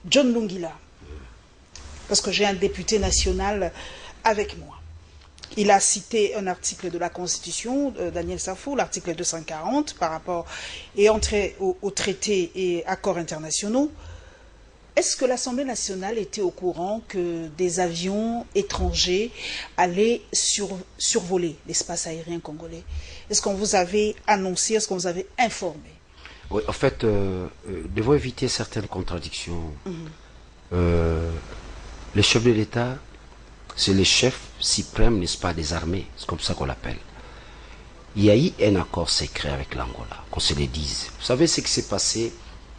John Lungila, parce que j'ai un député national avec moi. Il a cité un article de la Constitution, Daniel Safou, l'article 240, par rapport et entrée aux traités et accords internationaux. Est-ce que l'Assemblée nationale était au courant que des avions étrangers allaient survoler l'espace aérien congolais? Est-ce qu'on vous avait annoncé, est-ce qu'on vous avait informé? Oui, en fait, devons éviter certaines contradictions. Les chefs de l'État, c'est le chef suprême, n'est-ce pas, des armées. C'est comme ça qu'on l'appelle. Il y a eu un accord secret avec l'Angola, qu'on se le dise. Vous savez ce qui s'est passé?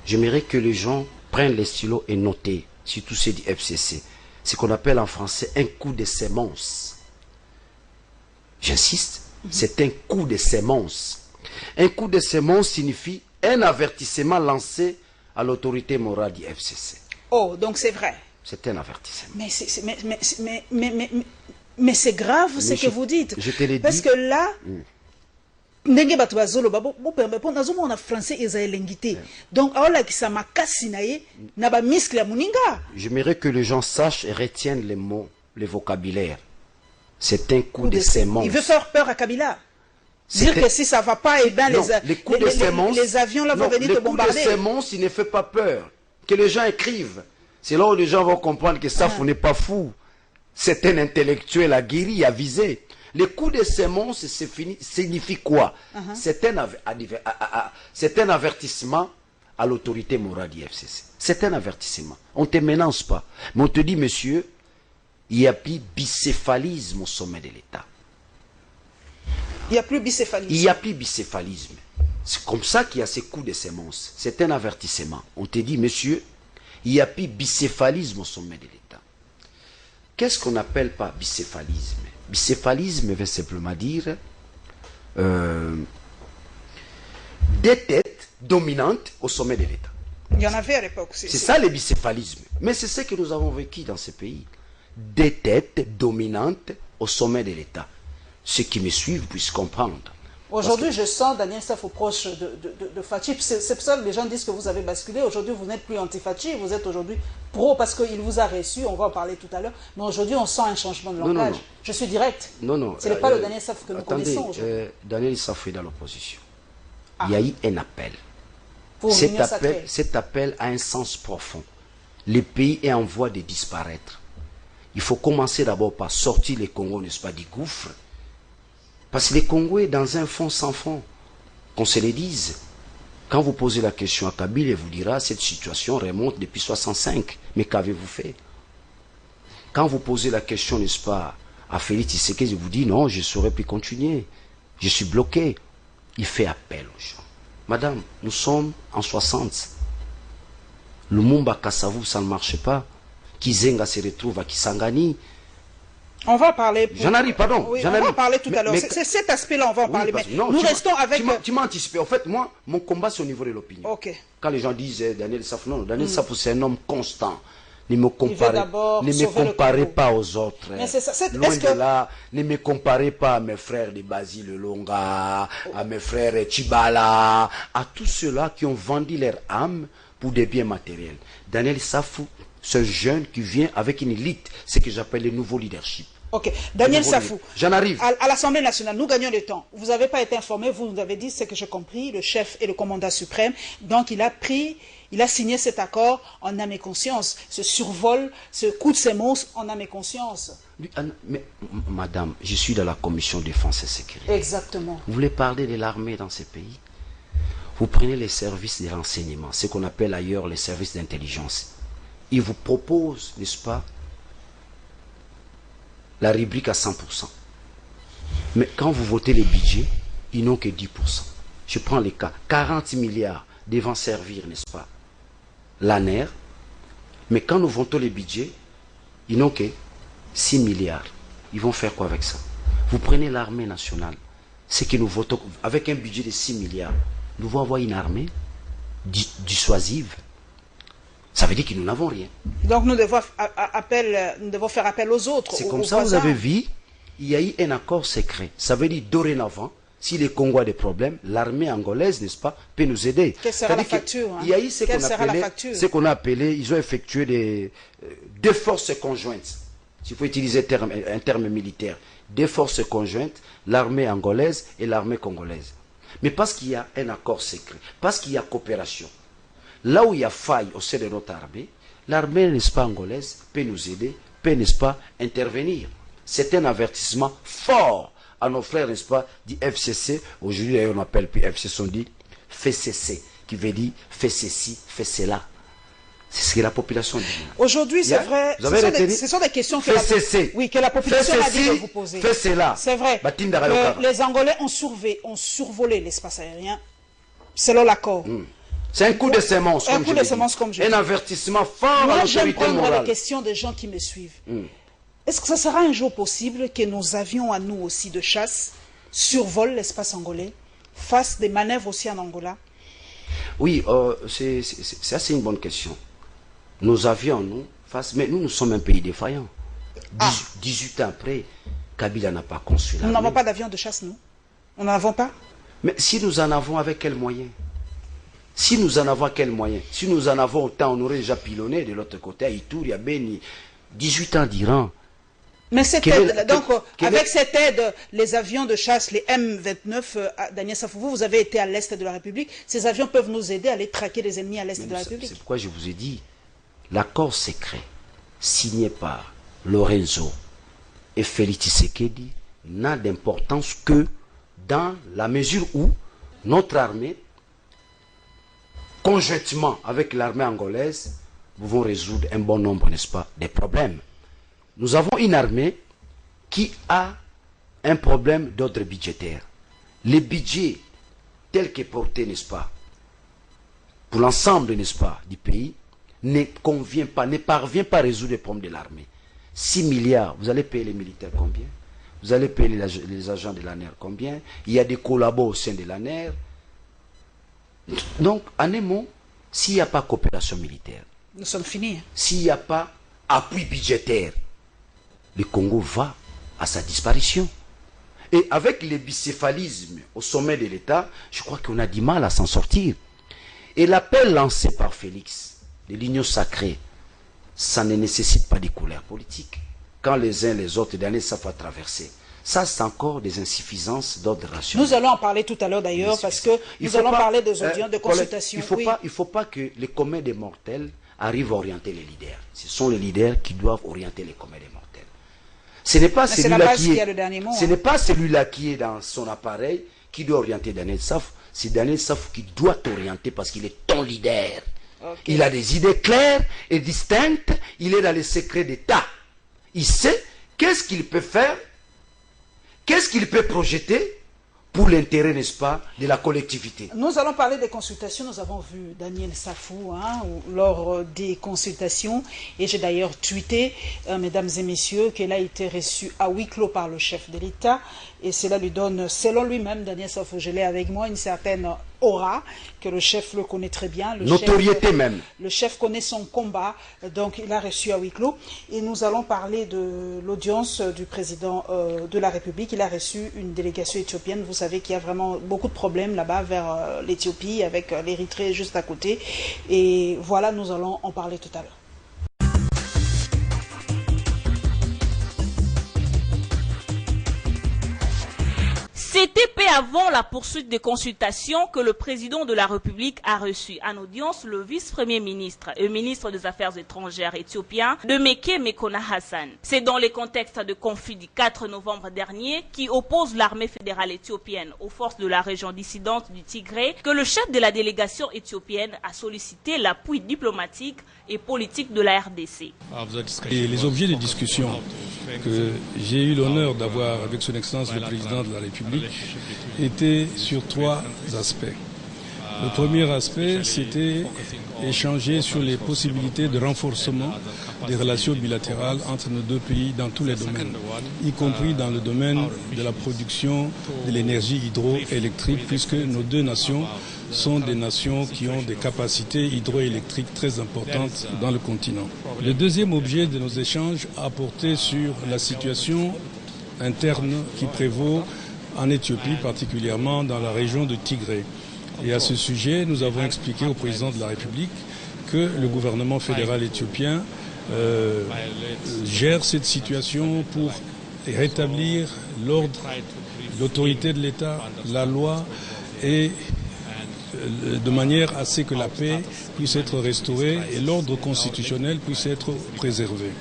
J'aimerais que les gens prennent les stylos et notent, surtout ceux du FCC, ce qu'on appelle en français un coup de sémence. J'insiste, c'est un coup de sémence. Un coup de sémence signifie un avertissement lancé à l'autorité morale du FCC. Oh, donc c'est vrai. C'est un avertissement. Mais c'est grave ce que vous dites. Je te l'ai dit. Parce que là, donc, j'aimerais que les gens sachent et retiennent les mots, les vocabulaires. C'est un coup de sémence. Il veut faire peur à Kabila. Dire que si ça ne va pas, eh bien, les avions là vont venir te bombarder. Le coup de sémence, il ne fait pas peur. Que les gens écrivent. C'est là où les gens vont comprendre que Safou n'est pas fou. C'est un intellectuel aguerri, avisé. Le coup de sémence signifie quoi? C'est un avertissement à l'autorité morale du FCC. C'est un avertissement. On ne te menace pas. Mais on te dit, monsieur, il n'y a plus bicéphalisme au sommet de l'État. Il n'y a plus bicéphalisme. Il n'y a plus bicéphalisme. C'est comme ça qu'il y a ces coups de sémence. C'est un avertissement. On te dit, monsieur, il n'y a plus bicéphalisme au sommet de l'État. Qu'est-ce qu'on n'appelle pas bicéphalisme? Bicéphalisme veut simplement dire des têtes dominantes au sommet de l'État. Il y en avait à l'époque. C'est ça le bicéphalisme. Mais c'est ce que nous avons vécu dans ce pays. Des têtes dominantes au sommet de l'État. Ceux qui me suivent puissent comprendre. Aujourd'hui, je sens Daniel Safou proche de Fachi. C'est pour ça que les gens disent que vous avez basculé. Aujourd'hui, vous n'êtes plus anti-Fachi, vous êtes aujourd'hui pro parce qu'il vous a reçu. On va en parler tout à l'heure. Mais aujourd'hui, on sent un changement de langage. Non. Je suis direct. Non. Ce n'est pas le Daniel Safou que nous connaissons aujourd'hui. Daniel Safou est dans l'opposition. Il y a eu un appel. Cet appel a un sens profond. Le pays est en voie de disparaître. Il faut commencer d'abord par sortir le Congo, n'est-ce pas, du gouffre. Parce que le Congo est dans un fond sans fond. Qu'on se le dise. Quand vous posez la question à Kabila, il vous dira cette situation remonte depuis 65. Mais qu'avez-vous fait? Quand vous posez la question, n'est-ce pas, à Félix Tshisekedi, il vous dit non, je ne saurais plus continuer. Je suis bloqué. Il fait appel aux gens. Madame, nous sommes en 60. Lumumba Kasavu, ça ne marche pas. Kizenga se retrouve à Kisangani. On va parler. J'en arrive, pardon. Oui, on va en parler tout à l'heure. C'est cet aspect-là, on va en parler. Mais non, nous restons avec. Tu m'as anticipé. En fait, moi, mon combat, c'est au niveau de l'opinion. Ok. Quand les gens disent Daniel Safou, non, Daniel Safou, c'est un homme constant. Ne me comparez pas aux autres. Mais c'est ça. Loin de là, ne me comparez pas à mes frères de Basile Longa, à mes frères Chibala, à tous ceux-là qui ont vendu leur âme pour des biens matériels. Daniel Safou, ce jeune qui vient avec une élite, ce que j'appelle le nouveau leadership. Ok. Daniel Safou. J'en arrive. À l'Assemblée nationale, nous gagnons le temps. Vous n'avez pas été informé, vous nous avez dit, ce que j'ai compris, le chef et le commandant suprême. Donc il a signé cet accord en âme et conscience. Ce survol, ce coup de sémence en âme et conscience. Mais, madame, je suis dans la commission défense et sécurité. Exactement. Vous voulez parler de l'armée dans ces pays? Vous prenez les services de renseignement, ce qu'on appelle ailleurs les services d'intelligence. Ils vous proposent, n'est-ce pas, la rubrique à 100%. Mais quand vous votez les budgets, ils n'ont que 10%. Je prends les cas. 40 milliards devant servir, n'est-ce pas, l'ANER. Mais quand nous votons les budgets, ils n'ont que 6 milliards. Ils vont faire quoi avec ça? Vous prenez l'armée nationale. C'est que nous votons avec un budget de 6 milliards. Nous devons avoir une armée dissuasive. Ça veut dire que nous n'avons rien. Donc nous devons faire appel aux autres. C'est comme ça, vous avez vu, il y a eu un accord secret. Ça veut dire dorénavant, Si les Congos ont des problèmes, l'armée angolaise, n'est-ce pas, peut nous aider. Quelle sera la facture, hein? Il y a eu ce qu'on a appelé, ils ont effectué deux forces conjointes. S'il faut utiliser un terme militaire. Deux forces conjointes, l'armée angolaise et l'armée congolaise. Mais parce qu'il y a un accord secret, parce qu'il y a coopération, là où il y a faille au sein de notre armée, l'armée, n'est-ce pas, angolaise peut nous aider, peut, n'est-ce pas, intervenir. C'est un avertissement fort à nos frères, n'est-ce pas, du FCC. Aujourd'hui, d'ailleurs, on appelle plus FCC, on dit FCC, qui veut dire fais ceci, fais cela. C'est ce que la population dit. Aujourd'hui, c'est vrai, ce sont des questions que la population a dit de vous poser. Fais cela. C'est vrai. Les Angolais ont survolé l'espace aérien selon l'accord. C'est un coup de sémence, un avertissement fort à l'autorité morale. J'aime prendre les questions des gens qui me suivent. Est-ce que ça sera un jour possible que nos avions à nous aussi de chasse survolent l'espace angolais, fassent des manœuvres aussi en Angola? Oui, ça c'est une bonne question. Nos avions, mais nous sommes un pays défaillant. 18 ans après, Kabila n'a pas conçu l'armée. Nous n'avons pas d'avions de chasse, nous? On n'en avons pas? Mais si nous en avons, avec quels moyens? Si nous en avons, à quels moyens? Si nous en avons autant, on aurait déjà pilonné de l'autre côté, à Ituri, à Beni. 18 ans d'Iran. Mais cette aide, donc avec cette aide, les avions de chasse, les M29, Daniel Safou, vous avez été à l'est de la République, ces avions peuvent nous aider à aller traquer les ennemis à l'est de la République. C'est pourquoi je vous ai dit, l'accord secret signé par Lorenzo et Félix Tshisekedi n'a d'importance que dans la mesure où notre armée, conjointement avec l'armée angolaise, pouvons résoudre un bon nombre, n'est-ce pas, des problèmes. Nous avons une armée qui a un problème d'ordre budgétaire. Le budget tel qu'est porté, n'est-ce pas, pour l'ensemble, n'est-ce pas, du pays, ne parvient pas à résoudre les problèmes de l'armée. 6 milliards, vous allez payer les militaires combien? Vous allez payer les agents de l'ANER combien? Il y a des collabos au sein de l'ANER. Donc, en un mot, s'il n'y a pas coopération militaire, nous sommes finis. S'il n'y a pas appui budgétaire, le Congo va à sa disparition. Et avec le bicéphalisme au sommet de l'État, je crois qu'on a du mal à s'en sortir. Et l'appel lancé par Félix de l'union sacrée, ça ne nécessite pas des couleurs politiques. Quand les uns les autres, derniers savent traverser. Ça, c'est encore des insuffisances d'ordre rationnel. Nous allons en parler tout à l'heure d'ailleurs, parce que nous allons parler des audiences, de consultations. Il ne faut pas que les communs des mortels arrivent à orienter les leaders. Ce sont les leaders qui doivent orienter les communs des mortels. Ce n'est pas celui-là qui est dans son appareil qui doit orienter Daniel Safou. C'est Daniel Safou qui doit t'orienter parce qu'il est ton leader. Okay. Il a des idées claires et distinctes. Il est dans les secrets d'État. Il sait qu'est-ce qu'il peut faire, qu'est-ce qu'il peut projeter pour l'intérêt, n'est-ce pas, de la collectivité. Nous allons parler des consultations. Nous avons vu Daniel Safou lors des consultations. Et j'ai d'ailleurs tweeté, mesdames et messieurs, qu'elle a été reçue à huis clos par le chef de l'État. Et cela lui donne, selon lui-même, Daniel Safou, je l'ai avec moi, une certaine aura, que le chef le connaît très bien. Notoriété même. Le chef connaît son combat, donc il a reçu à huis clos. Et nous allons parler de l'audience du président de la République. Il a reçu une délégation éthiopienne. Vous savez qu'il y a vraiment beaucoup de problèmes là-bas vers l'Éthiopie, avec l'Érythrée juste à côté. Et voilà, nous allons en parler tout à l'heure. C'était peu avant la poursuite des consultations que le président de la République a reçu en audience le vice-premier ministre et ministre des Affaires étrangères éthiopien de Meke Mekona Hassan. C'est dans le contexte de conflit du 4 novembre dernier qui oppose l'armée fédérale éthiopienne aux forces de la région dissidente du Tigré que le chef de la délégation éthiopienne a sollicité l'appui diplomatique et politique de la RDC. Et les objets de discussion que j'ai eu l'honneur d'avoir avec son Excellence le Président de la République étaient sur 3 aspects. Le premier aspect, c'était échanger sur les possibilités de renforcement des relations bilatérales entre nos deux pays dans tous les domaines, y compris dans le domaine de la production de l'énergie hydroélectrique, puisque nos deux nations sont des nations qui ont des capacités hydroélectriques très importantes dans le continent. Le deuxième objet de nos échanges a porté sur la situation interne qui prévaut en Éthiopie, particulièrement dans la région de Tigré. Et à ce sujet, nous avons expliqué au président de la République que le gouvernement fédéral éthiopien gère cette situation pour rétablir l'ordre, l'autorité de l'État, la loi, et de manière à ce que la paix puisse être restaurée et l'ordre constitutionnel puisse être préservé.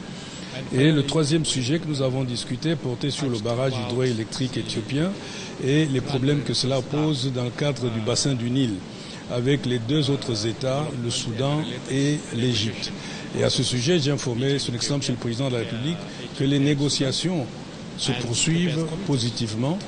Et le troisième sujet que nous avons discuté portait sur le barrage hydroélectrique éthiopien et les problèmes que cela pose dans le cadre du bassin du Nil, avec les deux autres États, le Soudan et l'Égypte. Et à ce sujet, j'ai informé son Excellence Monsieur le Président de la République que les négociations se poursuivent positivement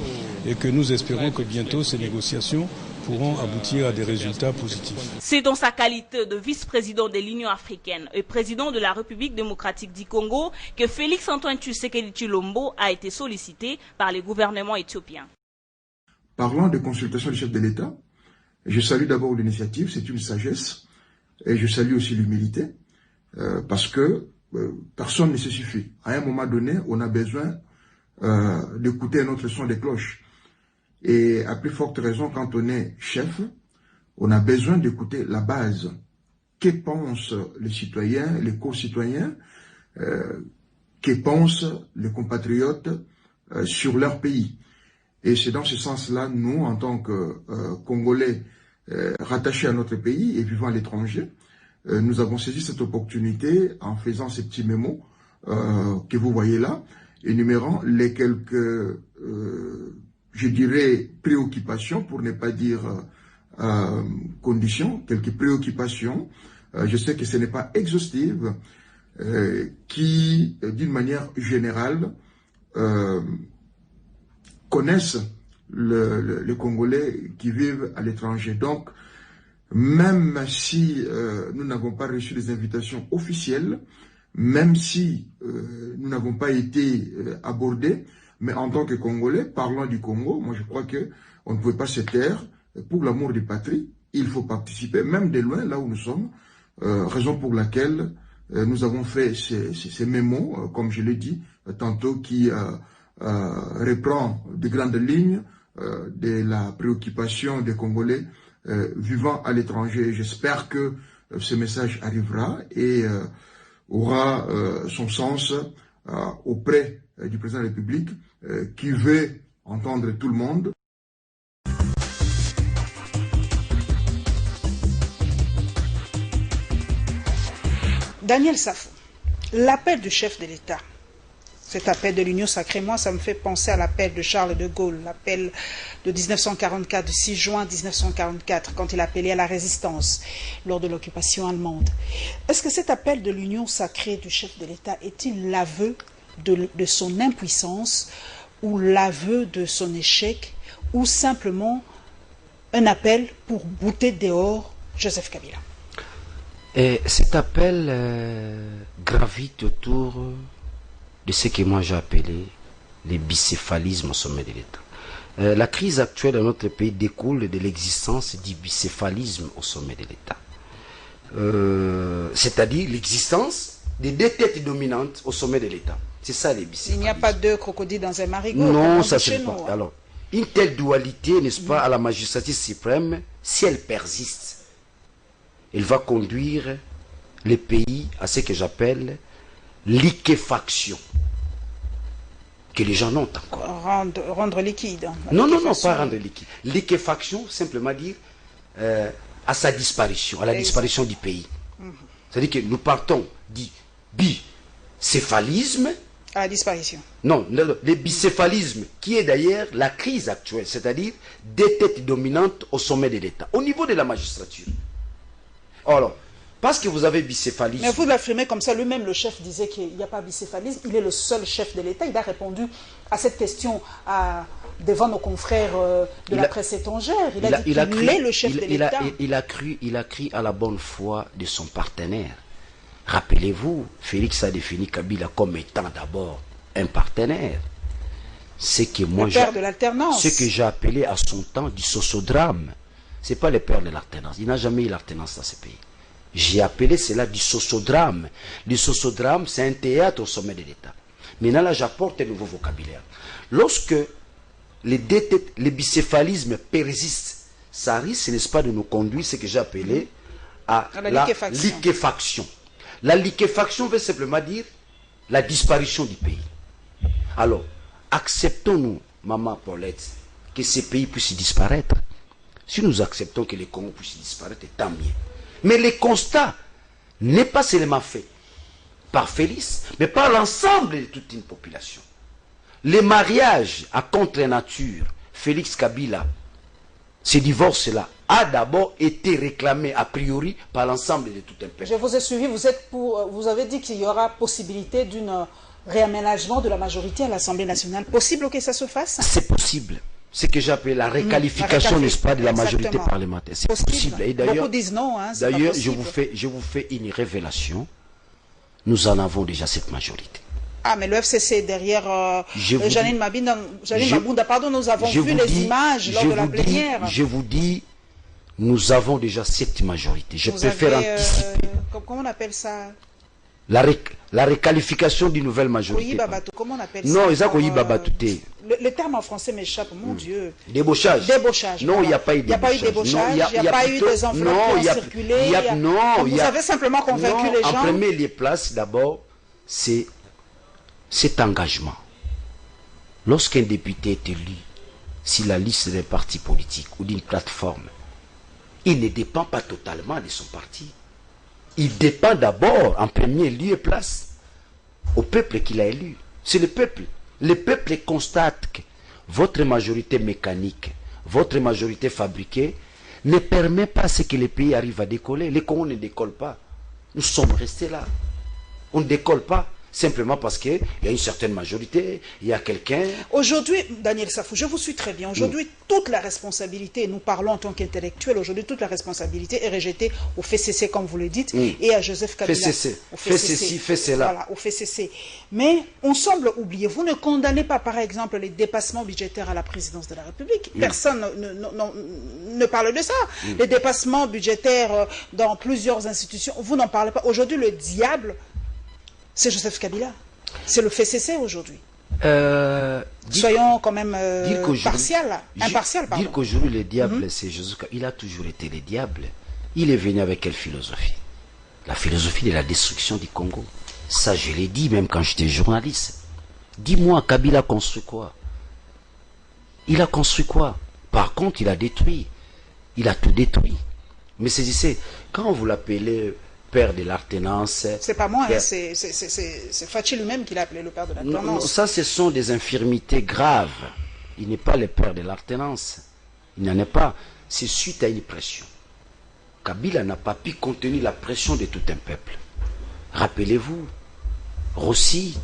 et que nous espérons que bientôt ces négociations pourront aboutir à des résultats positifs. C'est dans sa qualité de vice-président de l'Union africaine et président de la République démocratique du Congo que Félix-Antoine Tshisekedi Tshilombo a été sollicité par les gouvernements éthiopiens. Parlant de consultation du chef de l'État, je salue d'abord l'initiative, c'est une sagesse, et je salue aussi l'humilité, parce que personne ne se suffit. À un moment donné, on a besoin d'écouter un autre son des cloches. Et à plus forte raison, quand on est chef, on a besoin d'écouter la base. Que pensent les citoyens, les co-citoyens, que pensent les compatriotes sur leur pays. Et c'est dans ce sens-là, nous, en tant que Congolais rattachés à notre pays et vivant à l'étranger, nous avons saisi cette opportunité en faisant ces petits mémos que vous voyez là, énumérant les quelques, je dirais, préoccupations, pour ne pas dire conditions, quelques préoccupations. Je sais que ce n'est pas exhaustive, qui, d'une manière générale, connaissent les Congolais qui vivent à l'étranger. Donc, même si nous n'avons pas reçu des invitations officielles, même si nous n'avons pas été abordés, mais en tant que Congolais, parlant du Congo, moi je crois qu'on ne pouvait pas se taire. Pour l'amour de patrie, il faut participer, même de loin, là où nous sommes, raison pour laquelle nous avons fait ces mémos, comme je l'ai dit tantôt, qui reprend de grandes lignes de la préoccupation des Congolais vivant à l'étranger. J'espère que ce message arrivera et aura son sens auprès du président de la République qui veut entendre tout le monde. Daniel Safou, l'appel du chef de l'État, cet appel de l'Union sacrée, moi ça me fait penser à l'appel de Charles de Gaulle, l'appel de 1944, du 6 juin 1944, quand il appelait à la résistance lors de l'occupation allemande. Est-ce que cet appel de l'Union sacrée du chef de l'État est-il l'aveu de son impuissance ou l'aveu de son échec ou simplement un appel pour bouter dehors Joseph Kabila? Et cet appel gravite autour de ce que moi j'ai appelé les bicéphalismes au sommet de l'État. La crise actuelle dans notre pays découle de l'existence du bicéphalisme au sommet de l'État. C'est-à-dire l'existence des deux têtes dominantes au sommet de l'État. C'est ça les bicéphalismes. Il n'y a pas deux crocodiles dans un marigot. Non, ça c'est pas. Alors, une telle dualité, n'est-ce pas, à la magistrature suprême, si elle persiste, elle va conduire les pays à ce que j'appelle liquéfaction, que les gens notent encore. Rendre liquide. Non, pas rendre liquide. Liquéfaction, simplement dire à sa disparition, à la disparition du pays. C'est-à-dire que nous partons du bicéphalisme. À la disparition. Non, le bicéphalisme, qui est d'ailleurs la crise actuelle, c'est-à-dire des têtes dominantes au sommet de l'État, au niveau de la magistrature. Alors, parce que vous avez bicéphalisme... Mais vous l'affirmez comme ça, lui-même le chef disait qu'il n'y a pas bicéphalisme, il est le seul chef de l'État, il a répondu à cette question devant nos confrères de la presse étrangère, il a dit qu'il est le chef de l'État. Il a cru à la bonne foi de son partenaire. Rappelez-vous, Félix a défini Kabila comme étant d'abord un partenaire. C'est que moi, le père de l'alternance. Ce que j'ai appelé à son temps du sociodrame. Ce n'est pas le père de l'alternance. Il n'a jamais eu l'alternance dans ce pays. J'ai appelé cela du sociodrame. Le sociodrame, c'est un théâtre au sommet de l'État. Maintenant, là, j'apporte un nouveau vocabulaire. Lorsque le bicéphalisme persiste. Ça risque, n'est-ce pas, de nous conduire, ce que j'ai appelé à la liquéfaction. La liquéfaction veut simplement dire la disparition du pays. Alors, acceptons-nous, maman Paulette, que ces pays puissent disparaître. Si nous acceptons que les Congo puissent disparaître, tant mieux. Mais le constat n'est pas seulement fait par Félix, mais par l'ensemble de toute une population. Les mariages à contre-nature, Félix Kabila, ce divorce-là, a d'abord été réclamé a priori par l'ensemble de tout un peuple. Je vous ai suivi, vous avez dit qu'il y aura possibilité d'un réaménagement de la majorité à l'Assemblée nationale. Possible que ça se fasse? C'est possible. Ce que j'appelle la réqualification, n'est-ce pas, de la majorité parlementaire. C'est possible. Et d'ailleurs, beaucoup disent non. Hein, d'ailleurs, je vous fais une révélation. Nous en avons déjà cette majorité. Ah, mais le FCC derrière Janine Mabunda, pardon, nous avons vu les images lors de la plénière. Je vous dis, nous avons déjà cette majorité. Je préfère anticiper. Comment on appelle ça? La réqualification d'une nouvelle majorité. Comment on appelle ça? Non, le terme en français m'échappe, mon Dieu. Débauchage. Débauchage. Non, il n'y a pas eu de débauchage. Il n'y a pas eu des enveloppes qui ont circulé. Vous avez simplement convaincu les gens. En premier lieu, place, d'abord, c'est cet engagement. Lorsqu'un député est élu sur la liste d'un parti politique ou d'une plateforme, il ne dépend pas totalement de son parti. Il dépend d'abord, en premier lieu et place, au peuple qu'il a élu. C'est le peuple. Le peuple constate que votre majorité mécanique, votre majorité fabriquée, ne permet pas à ce que le pays arrive à décoller. Les Congos ne décollent pas. Nous sommes restés là. On ne décolle pas. Simplement parce qu'il y a une certaine majorité, il y a quelqu'un... Aujourd'hui, Daniel Safou, je vous suis très bien. Aujourd'hui, toute la responsabilité, nous parlons en tant qu'intellectuels, aujourd'hui, toute la responsabilité est rejetée au FCC, comme vous le dites, et à Joseph Kabila. Fais ceci, fais cela. Voilà, au FCC. Mais on semble oublier, vous ne condamnez pas, par exemple, les dépassements budgétaires à la présidence de la République. Personne ne parle de ça. Les dépassements budgétaires dans plusieurs institutions, vous n'en parlez pas. Aujourd'hui, le diable... c'est Joseph Kabila. C'est le FCC aujourd'hui. Soyons quand même impartial. Dire qu'aujourd'hui le diable, c'est Joseph Kabila. Il a toujours été le diable. Il est venu avec quelle philosophie? La philosophie de la destruction du Congo. Ça, je l'ai dit même quand j'étais journaliste. Dis-moi, Kabila a construit quoi? Il a construit quoi? Par contre, il a détruit. Il a tout détruit. Mais c'est quand vous l'appelez... père de l'alternance. C'est pas moi, hein, c'est Fachi lui-même qui l'a appelé le père de l'alternance. Ça, ce sont des infirmités graves. Il n'est pas le père de l'alternance. Il n'en est pas. C'est suite à une pression. Kabila n'a pas pu contenir la pression de tout un peuple. Rappelez-vous, Rossi,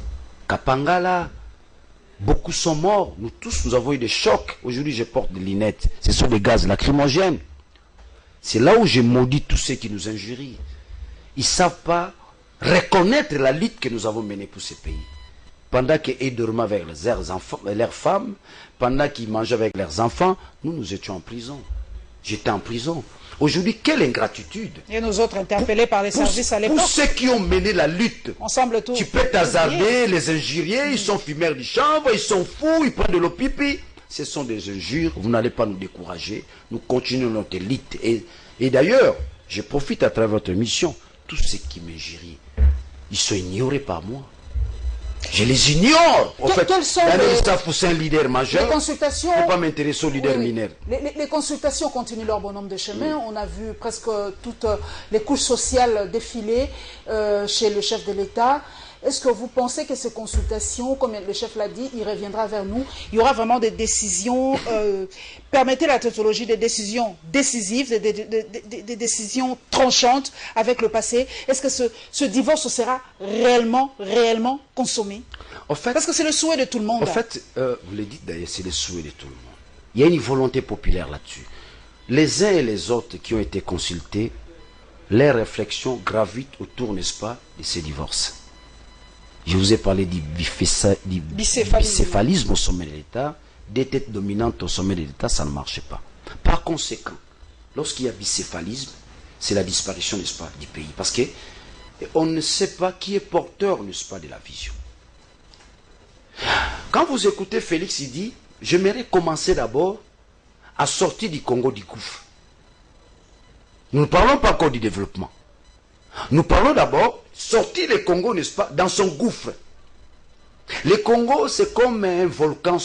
Kapangala, beaucoup sont morts. Nous tous, nous avons eu des chocs. Aujourd'hui, je porte des lunettes. Ce sont des gaz lacrymogènes. C'est là où je maudis tous ceux qui nous injurient. Ils ne savent pas reconnaître la lutte que nous avons menée pour ce pays. Pendant qu'ils dormaient avec leurs femmes, pendant qu'ils mangeaient avec leurs enfants, nous étions en prison. J'étais en prison. Aujourd'hui, quelle ingratitude. Et nous autres interpellés par les services à l'époque. Pour ceux qui ont mené la lutte, tu peux t'hasarder, les injurier, ils sont fumeurs du chanvre, ils sont fous, ils prennent de l'eau pipi. Ce sont des injures, vous n'allez pas nous décourager. Nous continuons notre lutte. Et d'ailleurs, je profite à travers votre mission. Tous ceux qui m'injurient, ils sont ignorés par moi. Je les ignore. En fait, Daniel Safou, c'est un leader majeur. Les consultations... Je ne peux pas m'intéresser aux leaders mineurs. Les consultations continuent leur bonhomme de chemin. On a vu presque toutes les couches sociales défiler chez le chef de l'État. Est-ce que vous pensez que ces consultations, comme le chef l'a dit, il reviendra vers nous? Il y aura vraiment des décisions, permettez la tautologie, des décisions décisives, des décisions tranchantes avec le passé. Est-ce que ce divorce sera réellement consommé? En fait, parce que c'est le souhait de tout le monde. En fait, vous le dites d'ailleurs, c'est le souhait de tout le monde. Il y a une volonté populaire là-dessus. Les uns et les autres qui ont été consultés, leurs réflexions gravitent autour, n'est-ce pas, de ces divorces. Je vous ai parlé du bicéphalisme au sommet de l'État, des têtes dominantes au sommet de l'État, ça ne marche pas. Par conséquent, lorsqu'il y a bicéphalisme, c'est la disparition, n'est-ce pas, du pays. Parce qu'on ne sait pas qui est porteur, n'est-ce pas, de la vision. Quand vous écoutez Félix, il dit, j'aimerais commencer d'abord à sortir du Congo du gouffre. Nous ne parlons pas encore du développement. Nous parlons d'abord sortir le Congo, n'est-ce pas, dans son gouffre. Le Congo, c'est comme un volcan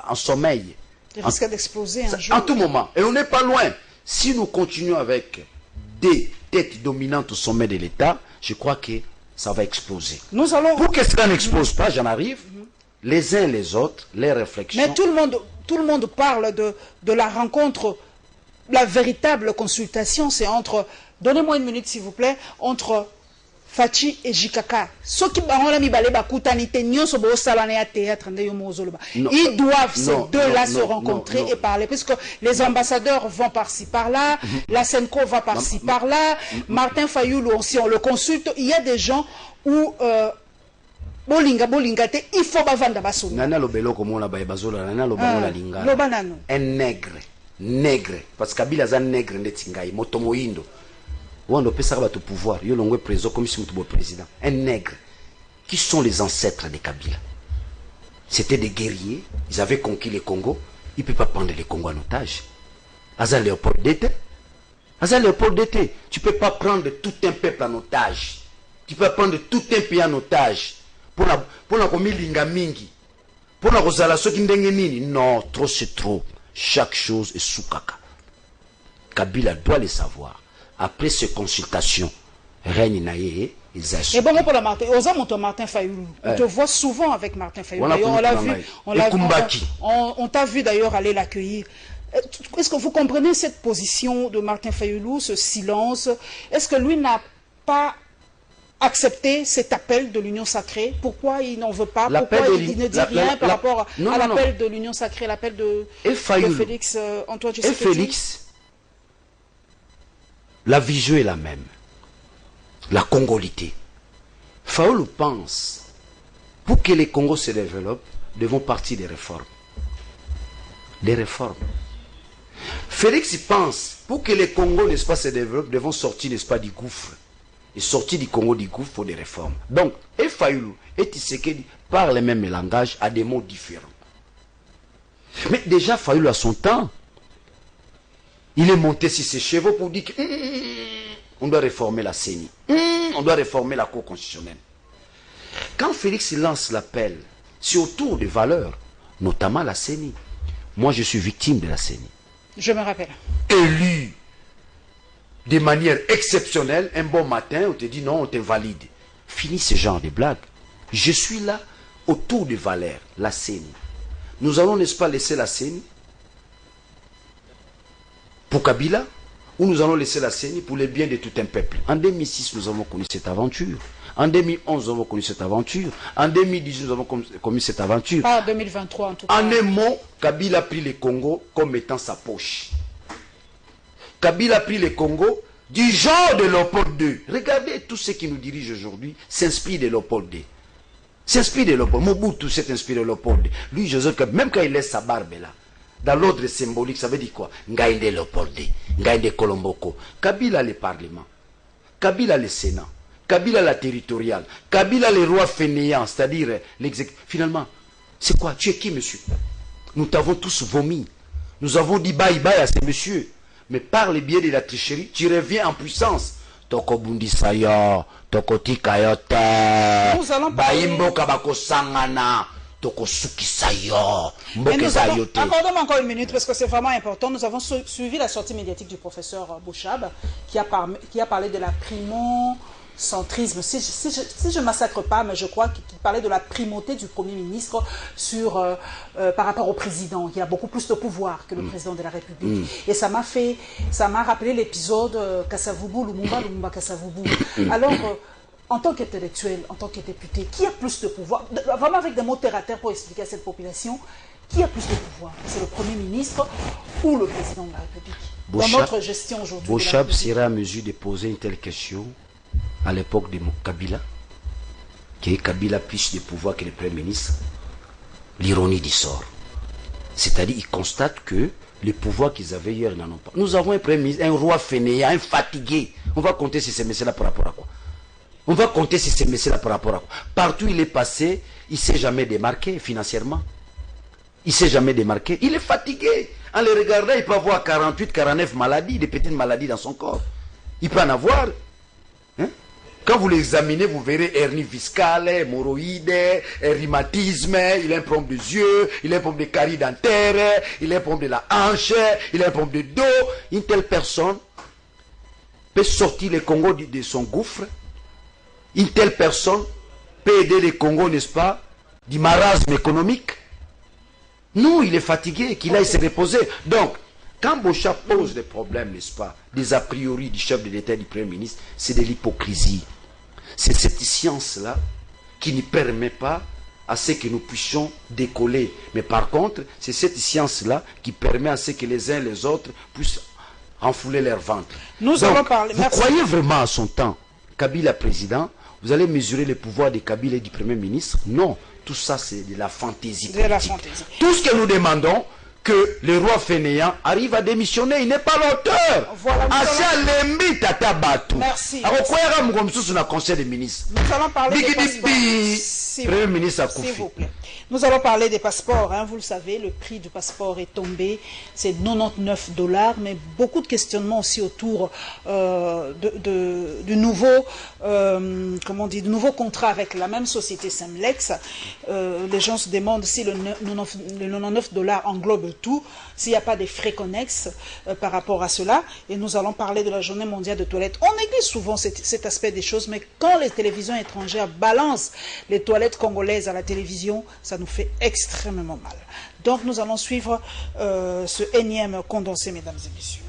en sommeil. Il risque d'exploser un jour. En tout moment. Et on n'est pas loin. Si nous continuons avec des têtes dominantes au sommet de l'État, je crois que ça va exploser. Nous allons... Pour que cela n'explose pas, j'en arrive, les uns et les autres, les réflexions... Mais tout le monde parle de la rencontre, la véritable consultation, c'est entre... Donnez-moi une minute, s'il vous plaît, entre Fachi et Jikaka. Ceux qui ils doivent, ces deux-là, se rencontrer et parler. Puisque les ambassadeurs vont par-ci, par-là, la Senco va par-ci, par-là, Martin Fayoulou aussi, on le consulte. Il y a des gens où... il faut bavanda basomi. Nana lobelo komona ba bazola nana lobano la linga. Lobanano. Un nègre parce que Kabila za nègre ndetingai moto moindo. Wando pesa ba to pouvoir, yo longwe président comme si mutubo président. Un nègre. Qui sont les ancêtres de Kabila? C'était des guerriers, ils avaient conquis le Congo, ils ne peuvent pas prendre le Congo en otage. Aza Léopold Dété. Tu ne peux pas prendre tout un peuple en otage. Tu peux pas prendre tout un pays en otage. Pour la komilinga mingi, pour la rosala soki ndenge nini, non, trop c'est trop. Chaque chose est sous caca. Kabila doit le savoir. Après ces consultations, règne naïe, ils assurent. Et bon pour la Martin, Martin Fayoulou. On te voit souvent avec Martin Fayoulou. On t'a vu d'ailleurs aller l'accueillir. Est-ce que vous comprenez cette position de Martin Fayoulou, ce silence? Est-ce que lui n'a pas accepter cet appel de l'Union sacrée? Pourquoi il n'en veut pas? Pourquoi il ne dit rien par rapport à l'appel de l'Union sacrée, l'appel de Félix Antoine Tshisekedi? Et Félix, la vision est la même. La congolité. Fayoulou pense, pour que les Congos se développent, devons partir des réformes. Des réformes. Félix pense, pour que les Congos, n'est-ce pas, se développent, devons sortir, n'est-ce pas, du gouffre. Et sorti du Congo du gouffre pour des réformes. Donc, et Fayoulou et Tshisekedi parlent le même langage à des mots différents. Mais déjà, Fayoulou à son temps, il est monté sur ses chevaux pour dire qu'on doit réformer la CENI. On doit réformer la Cour constitutionnelle. Quand Félix lance l'appel, c'est autour des valeurs, notamment la CENI. Moi, je suis victime de la CENI. Je me rappelle. Élu de manière exceptionnelle, un bon matin, on te dit non, on t'invalide. Fini ce genre de blagues. Je suis là autour des valeurs, la CENI. Nous allons, n'est-ce pas, laisser la CENI pour Kabila, ou nous allons laisser la CENI pour le bien de tout un peuple. En 2006, nous avons connu cette aventure. En 2011, nous avons connu cette aventure. En 2018, nous avons connu cette aventure. Pas en 2023, en tout cas. En un mot, Kabila a pris le Congo comme étant sa poche. Kabila a pris le Congo du genre de Léopold II. Regardez, tous ceux qui nous dirigent aujourd'hui s'inspirent de Léopold II. S'inspirent de Léopold. Mobutu s'est inspiré de Léopold II. Lui, Joseph Kabila, même quand il laisse sa barbe là, dans l'ordre symbolique, ça veut dire quoi? Ngaïnde Léopold II, Ngaïnde Kolomboko. Kabila le Parlement, Kabila le Sénat, Kabila la territoriale, Kabila les rois fainéants, c'est-à-dire l'exécutif. Finalement, c'est quoi? Tu es qui, monsieur? Nous t'avons tous vomi. Nous avons dit bye bye à ces messieurs. Mais par le biais de la tricherie, tu reviens en puissance. Toko Bundisaya, Toko Tikayote, Baimbo Kabako Sangana, Toko Sukisayo, Mbokesayote. Accordons-moi encore une minute parce que c'est vraiment important. Nous avons suivi la sortie médiatique du professeur Bouchab qui a parlé de la primocentrisme. Si je ne massacre pas, mais je crois qu'il parlait de la primauté du Premier ministre par rapport au président. Il y a beaucoup plus de pouvoir que le président de la République. Et ça m'a rappelé l'épisode Kasavubu, Lumumba Kasavubu. Alors, en tant qu'intellectuel, en tant que député, qui a plus de pouvoir? Vraiment avec des mots terre à terre pour expliquer à cette population, qui a plus de pouvoir? C'est le Premier ministre ou le président de la République? Dans notre gestion aujourd'hui. Bouchab serait à mesure de poser une telle question à l'époque de Kabila, que Kabila a plus de pouvoir que le Premier ministre. L'ironie du sort. C'est-à-dire, ils constatent que les pouvoirs qu'ils avaient hier, ils n'en ont pas. Nous avons un Premier ministre, un roi fainéant, un fatigué. On va compter sur ces messieurs-là par rapport à quoi? On va compter sur ces messieurs-là par rapport à quoi? Partout où il est passé, il ne s'est jamais démarqué financièrement. Il ne s'est jamais démarqué. Il est fatigué. En les regardant, il peut avoir 48, 49 maladies, des petites maladies dans son corps. Il peut en avoir. Hein? Quand vous l'examinez, vous verrez hernie fiscale, hémorroïdes, rhumatisme, il a un problème des yeux, il a un problème de caries dentaires, il a un problème de la hanche, il a un problème de dos. Une telle personne peut sortir le Congo de son gouffre. Une telle personne peut aider le Congo, n'est-ce pas, du marasme économique. Non, il est fatigué, qu'il aille se reposer. Donc, quand Bocha pose des problèmes, n'est-ce pas, des a priori du chef de l'État et du Premier ministre, c'est de l'hypocrisie. C'est cette science-là qui ne permet pas à ce que nous puissions décoller. Mais par contre, c'est cette science-là qui permet à ce que les uns et les autres puissent enfouler leur ventre. Nous allons parler. Vous croyez vraiment à son temps, Kabila président, vous allez mesurer le pouvoir de Kabila et du Premier ministre? Non. Tout ça, c'est de la fantaisie. De la fantaisie. Tout ce que nous demandons, que le roi fainéant arrive à démissionner. Il n'est pas l'auteur. Voilà, Merci. Nous allons parler des passeports. Premier ministre S'il vous plaît. Nous allons parler des passeports. Hein. Vous le savez, le prix du passeport est tombé. C'est $99. Mais beaucoup de questionnements aussi autour du nouveau, du nouveau contrat avec la même société Semlex. Les gens se demandent si le $99 englobe tout, s'il n'y a pas des frais connexes par rapport à cela. Et nous allons parler de la journée mondiale de toilettes. On néglige souvent cet aspect des choses, mais quand les télévisions étrangères balancent les toilettes congolaises à la télévision, ça nous fait extrêmement mal. Donc nous allons suivre ce énième condensé, mesdames et messieurs.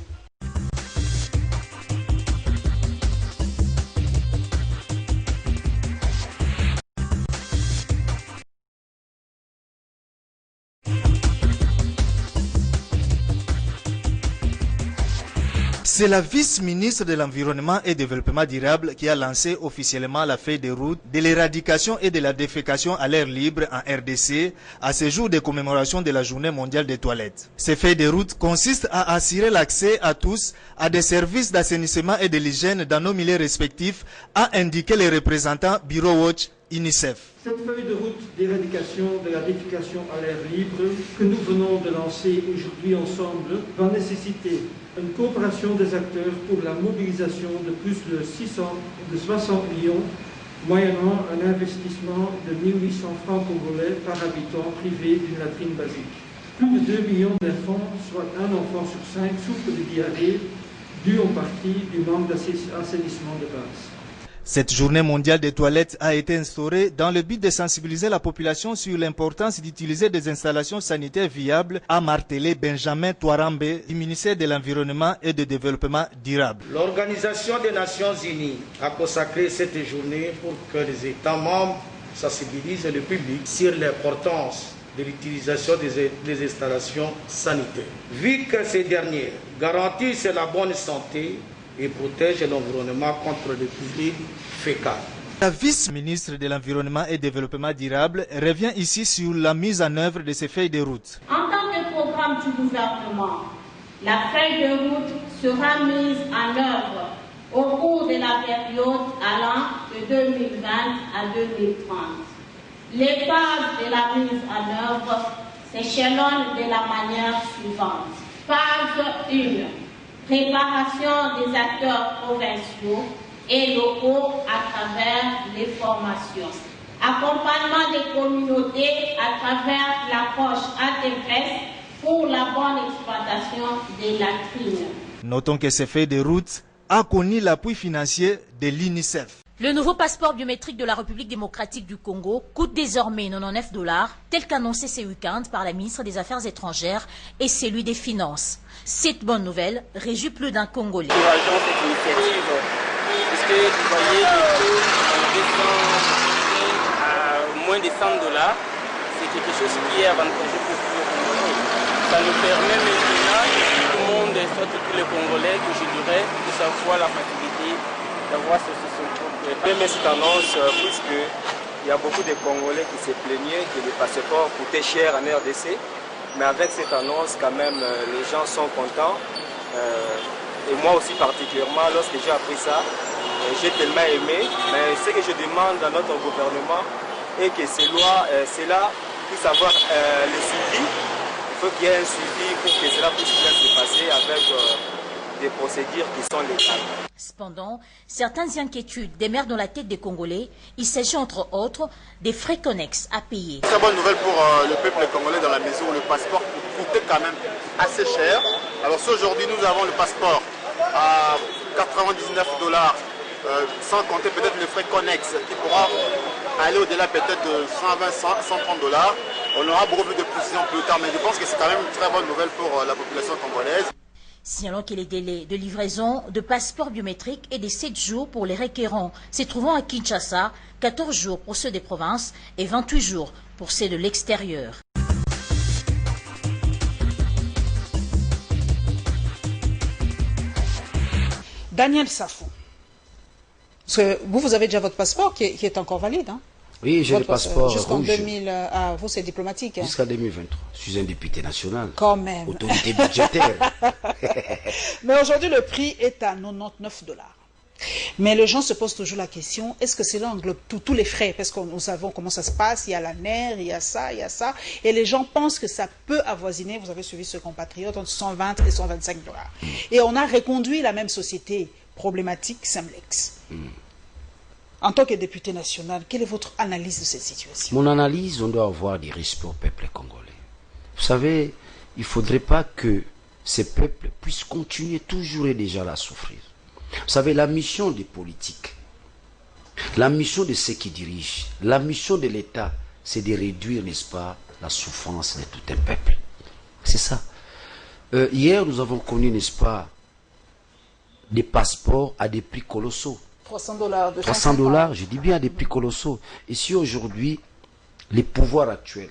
C'est la vice-ministre de l'Environnement et Développement durable qui a lancé officiellement la feuille de route de l'éradication et de la défécation à l'air libre en RDC à ce jour de commémoration de la Journée mondiale des toilettes. Ces feuilles de route consistent à assurer l'accès à tous à des services d'assainissement et de l'hygiène dans nos milieux respectifs, a indiqué les représentants Bureau Watch UNICEF. Cette feuille de route d'éradication de la défécation à l'air libre que nous venons de lancer aujourd'hui ensemble va nécessiter une coopération des acteurs pour la mobilisation de plus de 60 millions, moyennant un investissement de 1800 francs congolais par habitant privé d'une latrine basique. Plus de 2 millions d'enfants, soit un enfant sur 5, souffrent de diarrhée, due en partie du manque d'assainissement de base. Cette journée mondiale des toilettes a été instaurée dans le but de sensibiliser la population sur l'importance d'utiliser des installations sanitaires viables, a martelé Benjamin Touarambe du ministère de l'Environnement et du Développement durable. L'Organisation des Nations Unies a consacré cette journée pour que les États membres sensibilisent le public sur l'importance de l'utilisation des installations sanitaires. Vu que ces dernières garantissent la bonne santé et protège l'environnement contre les publics fécales. La vice-ministre de l'Environnement et Développement durable revient ici sur la mise en œuvre de ces feuilles de route. En tant que programme du gouvernement, la feuille de route sera mise en œuvre au cours de la période allant de 2020 à 2030. Les phases de la mise en œuvre s'échelonnent de la manière suivante. Phase 1. Préparation des acteurs provinciaux et locaux à travers les formations. Accompagnement des communautés à travers l'approche intégrée pour la bonne exploitation des latrines. Notons que ces feuilles de route a connu l'appui financier de l'UNICEF. Le nouveau passeport biométrique de la République démocratique du Congo coûte désormais $99, tel qu'annoncé ce week-end par la ministre des Affaires étrangères et celui des Finances. Cette bonne nouvelle réjouit plus d'un Congolais. Nous encourageons cette initiative, puisque vous voyez, le taux à moins de $100, c'est quelque chose qui est avantageux pour tous les Congolais. Ça nous permet maintenant, tout le monde, soit tous les Congolais, que je dirais, de savoir la facilité d'avoir ce propre. J'aime cette annonce puisqu'il y a beaucoup de Congolais qui se plaignaient que les passeports coûtaient cher en RDC. Mais avec cette annonce, quand même, les gens sont contents. Et moi aussi particulièrement, lorsque j'ai appris ça, j'ai tellement aimé. Mais ce que je demande à notre gouvernement est que cela puisse avoir le suivi. Il faut qu'il y ait un suivi pour que cela puisse bien se passer avec des procédures qui sont légales. Cependant, certaines inquiétudes demeurent dans la tête des Congolais. Il s'agit entre autres des frais connexes à payer. Très bonne nouvelle pour le peuple congolais dans la mesure où le passeport coûtait quand même assez cher. Alors si aujourd'hui nous avons le passeport à 99 $, sans compter peut-être les frais connexes qui pourra aller au-delà peut-être de 120, 130 $, on aura beaucoup plus de précision plus tard. Mais je pense que c'est quand même une très bonne nouvelle pour la population congolaise. Signalons que les délais de livraison de passeports biométriques est de 7 jours pour les requérants se trouvant à Kinshasa, 14 jours pour ceux des provinces et 28 jours pour ceux de l'extérieur. Daniel Safou, parce que vous avez déjà votre passeport qui est encore valide, hein? Oui, j'ai le passeport jusqu'en rouge. 2000, vous c'est diplomatique. Hein? Jusqu'à 2023. Je suis un député national. Quand même. Autorité budgétaire. Mais aujourd'hui, le prix est à 99 $. Mais les gens se posent toujours la question, est-ce que cela englobe tous les frais? Parce que nous savons comment ça se passe, il y a la NER, il y a ça. Et les gens pensent que ça peut avoisiner, vous avez suivi ce compatriote, entre 120 et 125 $. Et on a reconduit la même société problématique, Semlex. En tant que député national, quelle est votre analyse de cette situation? Mon analyse, on doit avoir du respect au peuple congolais. Vous savez, il ne faudrait pas que ces peuples puissent continuer toujours et déjà à souffrir. Vous savez, la mission des politiques, la mission de ceux qui dirigent, la mission de l'État, c'est de réduire, n'est-ce pas, la souffrance de tout un peuple. C'est ça. Hier, nous avons connu, n'est-ce pas, des passeports à des prix colossaux. 300 $. 300 $, je dis bien à des prix colossaux. Et si aujourd'hui, les pouvoirs actuels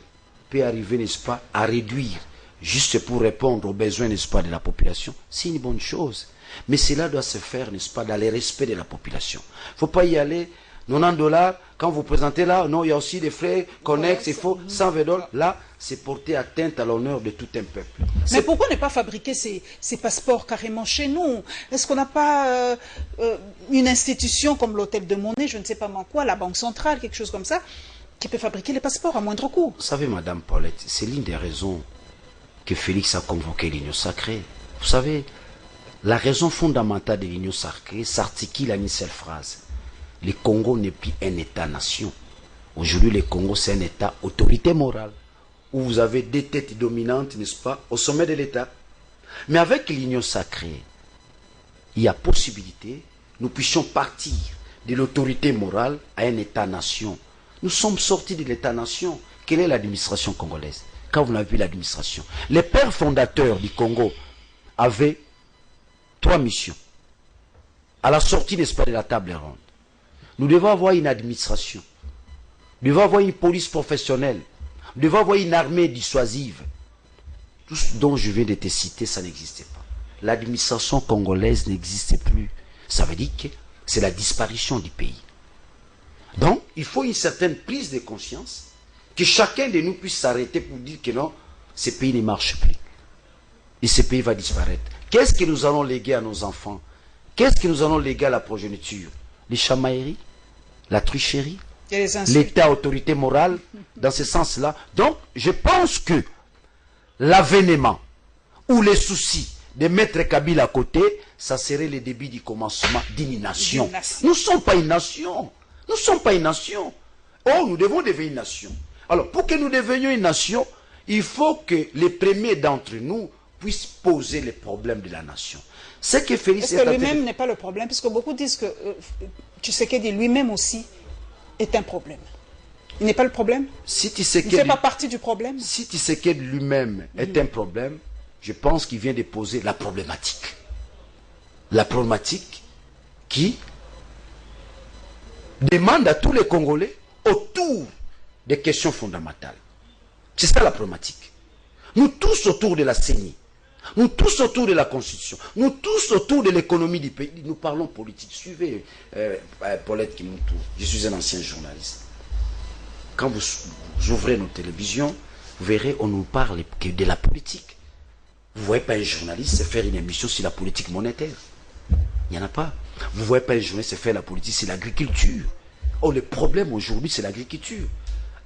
peuvent arriver, n'est-ce pas, à réduire, juste pour répondre aux besoins, n'est-ce pas, de la population, c'est une bonne chose. Mais cela doit se faire, n'est-ce pas, dans le respect de la population. Il ne faut pas y aller, 90 $, quand vous présentez là, non, il y a aussi des frais connexes, il faut 120 $. Là, c'est porter atteinte à l'honneur de tout un peuple. Mais pourquoi ne pas fabriquer ces passeports carrément chez nous? Est-ce qu'on n'a pas une institution comme l'hôtel de Monnaie, je ne sais pas moi quoi, la Banque centrale, quelque chose comme ça, qui peut fabriquer les passeports à moindre coût? Vous savez, Madame Paulette, c'est l'une des raisons que Félix a convoqué l'Union sacrée. Vous savez, la raison fondamentale de l'Union sacrée s'articule à une seule phrase. Le Congo n'est plus un État-nation. Aujourd'hui, le Congo, c'est un État autorité morale, où vous avez des têtes dominantes, n'est-ce pas, au sommet de l'État. Mais avec l'Union sacrée, il y a possibilité, nous puissions partir de l'autorité morale à un État-nation. Nous sommes sortis de l'État-nation. Quelle est l'administration congolaise? Quand vous avez vu l'administration, les pères fondateurs du Congo avaient 3 missions. À la sortie, n'est-ce pas, de la table ronde, nous devons avoir une administration. Nous devons avoir une police professionnelle. Nous devons avoir une armée dissuasive. Tout ce dont je viens de te citer, ça n'existait pas. L'administration congolaise n'existait plus. Ça veut dire que c'est la disparition du pays. Donc, il faut une certaine prise de conscience, que chacun de nous puisse s'arrêter pour dire que non, ce pays ne marche plus. Et ce pays va disparaître. Qu'est-ce que nous allons léguer à nos enfants? Qu'est-ce que nous allons léguer à la progéniture? Les chamailleries? La tricherie? L'État autorité morale? Dans ce sens-là. Donc, je pense que l'avènement ou les soucis de mettre Kabila à côté, ça serait le début du commencement d'une nation. Nous ne sommes pas une nation. Nous ne sommes pas une nation. Oh, nous devons devenir une nation. Alors, pour que nous devenions une nation, il faut que les premiers d'entre nous puissent poser les problèmes de la nation. C'est que Félix est lui-même n'est pas le problème, puisque beaucoup disent que Tshisekedi lui-même aussi est un problème. Il n'est pas le problème? Si il ne fait pas partie du problème? Si Tshisekedi lui-même est un problème, je pense qu'il vient de poser la problématique. La problématique qui demande à tous les Congolais autour des questions fondamentales. C'est ça la problématique. Nous tous autour de la CENI, nous tous autour de la Constitution, nous tous autour de l'économie du pays, nous parlons politique. Suivez Paulette Kimoutou, je suis un ancien journaliste. Quand vous ouvrez nos télévisions, vous verrez, on nous parle que de la politique. Vous ne voyez pas un journaliste faire une émission sur la politique monétaire. Il n'y en a pas. Vous ne voyez pas un journaliste faire la politique sur l'agriculture. Oh, le problème aujourd'hui, c'est l'agriculture.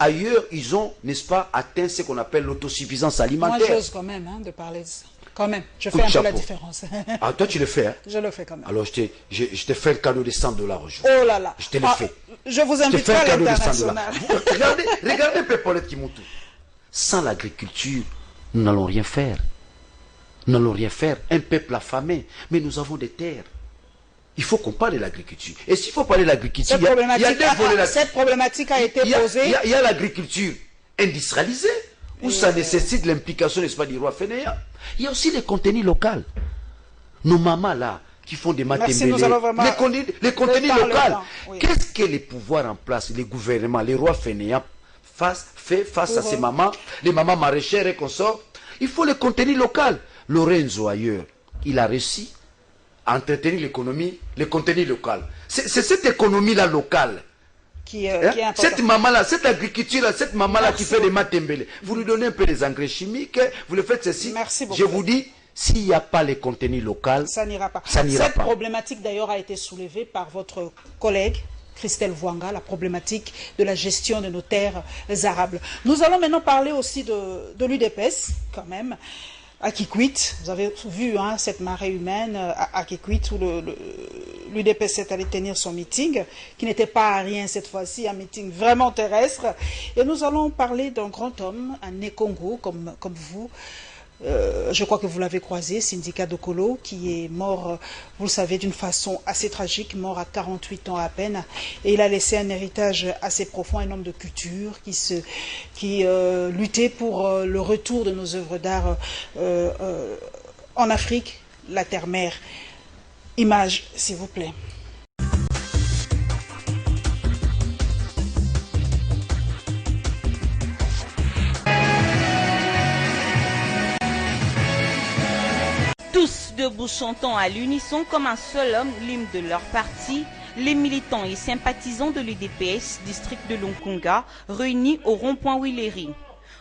ailleurs, ils ont, n'est-ce pas, atteint ce qu'on appelle l'autosuffisance alimentaire. Moi, j'ose quand même de parler de ça. Quand même, je fais un peu la différence. Ah, toi, tu le fais, hein? Je le fais quand même. Alors, je te fais le cadeau de 100 $. Oh là là. Je te le fais. Je vous invite à l'international. Regardez Paulette Kimoutou. Sans l'agriculture, nous n'allons rien faire. Nous n'allons rien faire. Un peuple affamé, mais nous avons des terres. Il faut qu'on parle de l'agriculture. Et s'il faut parler de l'agriculture, il y a deux volets. Cette problématique a été posée. Il y a l'agriculture industrialisée, où ça nécessite l'implication, n'est-ce pas, du roi fainéant. Il y a aussi les contenus locaux. Nos mamans là, qui font des matembélés, les contenus locaux. Oui. Qu'est-ce que les pouvoirs en place, les gouvernements, les rois fainéants fait face à ces mamans, les mamans maraîchères et consorts? Il faut les contenus locaux. Lorenzo ailleurs, il a réussi à entretenir l'économie, les contenus locaux. C'est cette économie-là locale. Qui est cette maman-là, cette agriculture-là, cette maman-là qui fait des matembélés. Vous lui donnez un peu des engrais chimiques, vous le faites ceci. Merci beaucoup. Je vous dis, s'il n'y a pas les contenus locaux, ça n'ira pas. Cette problématique d'ailleurs a été soulevée par votre collègue Christelle Vouanga, la problématique de la gestion de nos terres arables. Nous allons maintenant parler aussi de l'UDPS, quand même. À Kikwit, vous avez vu cette marée humaine à Kikwit où l'UDPS est allé tenir son meeting, qui n'était pas à rien cette fois-ci, un meeting vraiment terrestre. Et nous allons parler d'un grand homme, un Né-Congo comme vous. Je crois que vous l'avez croisé, Syndicat Dokolo, qui est mort, vous le savez, d'une façon assez tragique, mort à 48 ans à peine. Et il a laissé un héritage assez profond, un homme de culture qui luttait pour le retour de nos œuvres d'art en Afrique, la terre-mère. Image, s'il vous plaît. Tous debout chantant à l'unisson comme un seul homme l'hymne de leur parti, les militants et sympathisants de l'UDPS, district de Lonkonga, réunis au rond-point Willery.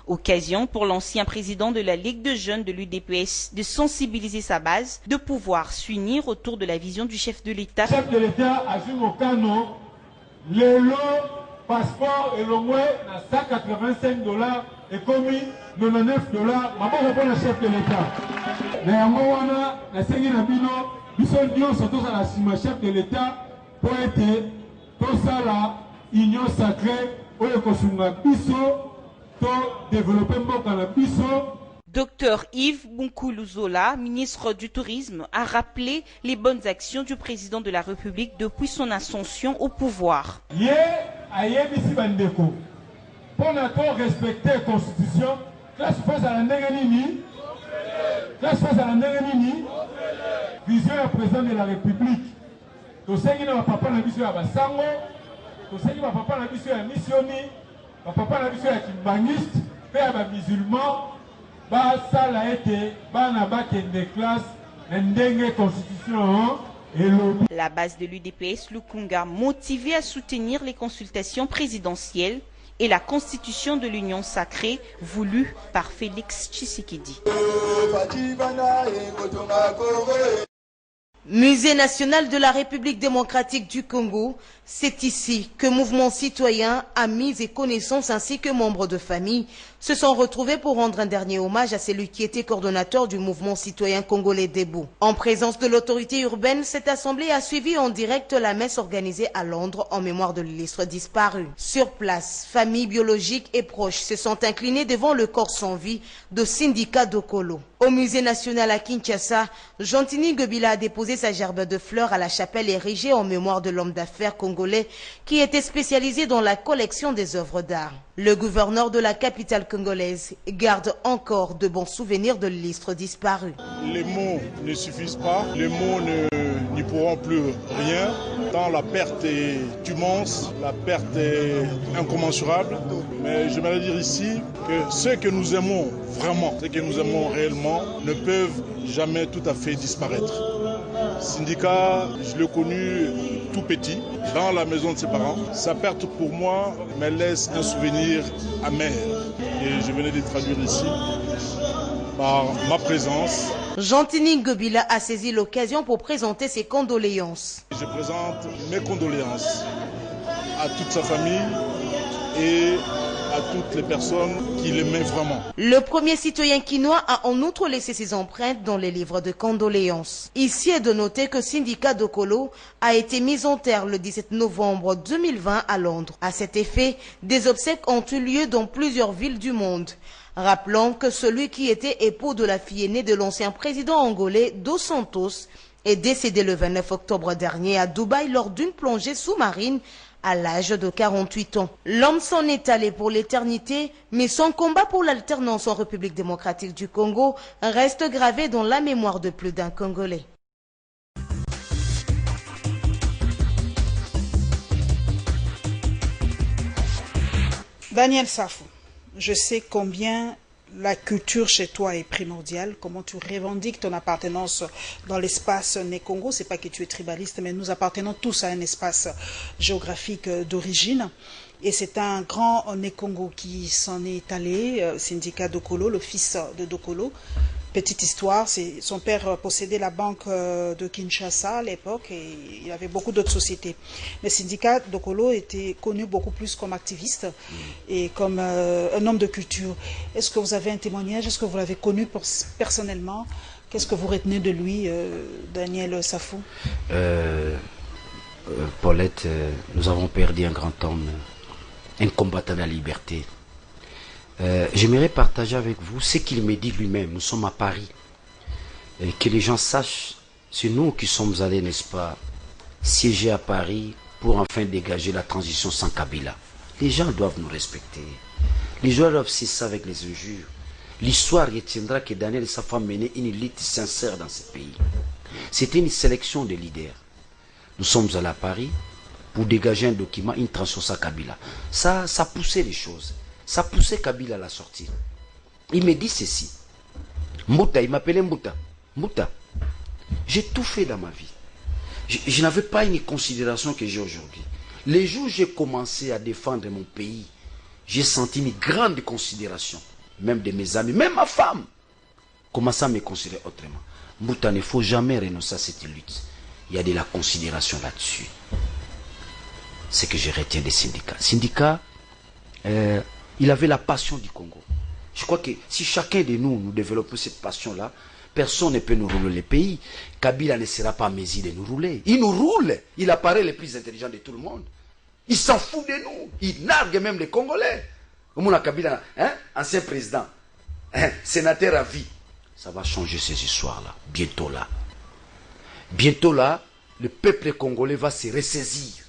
Occasion pour l'ancien président de la Ligue de jeunes de l'UDPS de sensibiliser sa base, de pouvoir s'unir autour de la vision du chef de l'État. Le chef de l'État a vu mon canon, le lot, passeport et le moins à 185 $. Et commis 99 $, maman répond le chef de l'État. Mais à moi, la Seigneur Nabino, nous sommes Dieu, surtout à la chef de l'État, pour être tout ça là, union sacrée, où le consomme biso, pour développer mon biso. Dr Yves Bunkulu-Zola, ministre du Tourisme, a rappelé les bonnes actions du président de la République depuis son ascension au pouvoir. Pour nous respecter la Constitution, classe face à la Néganini, vision du président de la République. Tout ce qui n'a pas la vision à Bassango, tout ce qui n'a pas la vision à Missioni, papa la vision à Kimbaniste, père à musulman, ça l'a été, n'a pas de classe, une constitution. La base de l'UDPS, Lukunga, motivée à soutenir les consultations présidentielles et la constitution de l'Union sacrée voulue par Félix Tshisekedi. Musée national de la République démocratique du Congo, c'est ici que mouvements citoyens, amis et connaissances ainsi que membres de famille se sont retrouvés pour rendre un dernier hommage à celui qui était coordonnateur du mouvement citoyen congolais Debout. En présence de l'autorité urbaine, cette assemblée a suivi en direct la messe organisée à Londres en mémoire de l'illustre disparu. Sur place, familles biologiques et proches se sont inclinés devant le corps sans vie de Syndicat Dokolo. Au musée national à Kinshasa, Jantini Gobila a déposé sa gerbe de fleurs à la chapelle érigée en mémoire de l'homme d'affaires congolais qui était spécialisé dans la collection des œuvres d'art. Le gouverneur de la capitale congolaise garde encore de bons souvenirs de l'illustre disparu. Les mots ne suffisent pas, les mots n'y pourront plus rien, tant la perte est immense, la perte est incommensurable. Mais je vais dire ici que ceux que nous aimons vraiment, ceux que nous aimons réellement, ne peuvent jamais tout à fait disparaître. Syndicat, je l'ai connu tout petit, dans la maison de ses parents. Sa perte pour moi me laisse un souvenir amer. Et je venais de traduire ici par ma présence. Jantini Gobila a saisi l'occasion pour présenter ses condoléances. Je présente mes condoléances à toute sa famille et à toutes les personnes qui l'aimaient vraiment. Le premier citoyen quinois a en outre laissé ses empreintes dans les livres de condoléances. Ici est de noter que Syndicat Dokolo a été mis en terre le 17 novembre 2020 à Londres. À cet effet, des obsèques ont eu lieu dans plusieurs villes du monde. Rappelons que celui qui était époux de la fille aînée de l'ancien président angolais Dos Santos est décédé le 29 octobre dernier à Dubaï lors d'une plongée sous-marine à l'âge de 48 ans. L'homme s'en est allé pour l'éternité, mais son combat pour l'alternance en République démocratique du Congo reste gravé dans la mémoire de plus d'un Congolais. Daniel Safou, je sais combien la culture chez toi est primordiale, comment tu revendiques ton appartenance dans l'espace Né-Congo. C'est pas que tu es tribaliste, mais nous appartenons tous à un espace géographique d'origine. Et c'est un grand Né-Congo qui s'en est allé, Syndicat Dokolo, le fils de Dokolo. Petite histoire, son père possédait la banque de Kinshasa à l'époque et il avait beaucoup d'autres sociétés. Mais Syndicat Dokolo était connu beaucoup plus comme activiste et comme un homme de culture. Est-ce que vous avez un témoignage? Est-ce que vous l'avez connu personnellement? Qu'est-ce que vous retenez de lui, Daniel Safou? Paulette, nous avons perdu un grand homme, un combattant de la liberté. J'aimerais partager avec vous ce qu'il me dit lui-même. Nous sommes à Paris. Et que les gens sachent, c'est nous qui sommes allés, n'est-ce pas, siéger à Paris pour enfin dégager la transition sans Kabila. Les gens doivent nous respecter. Les gens doivent cesser avec les injures. L'histoire retiendra que Daniel Safou a mené une lutte sincère dans ce pays. C'était une sélection de leaders. Nous sommes allés à Paris pour dégager un document, une transition sans Kabila. Ça poussait les choses. Ça poussait Kabila à la sortir. Il me dit ceci. Mbouta, il m'appelait Mbouta. Mbouta, j'ai tout fait dans ma vie. Je n'avais pas une considération que j'ai aujourd'hui. Les jours où j'ai commencé à défendre mon pays, j'ai senti une grande considération. Même de mes amis, même ma femme, commençait à me considérer autrement. Mbouta, il ne faut jamais renoncer à cette lutte. Il y a de la considération là-dessus. C'est que je retiens des syndicats. Syndicats, il avait la passion du Congo. Je crois que si chacun de nous développons cette passion-là, personne ne peut nous rouler le pays. Kabila ne sera pas en mesure de nous rouler. Il nous roule. Il apparaît le plus intelligent de tout le monde. Il s'en fout de nous. Il nargue même les Congolais. Comme Kabila, ancien président, sénateur à vie. Ça va changer ces histoires-là. Bientôt là. Bientôt là, le peuple congolais va se ressaisir.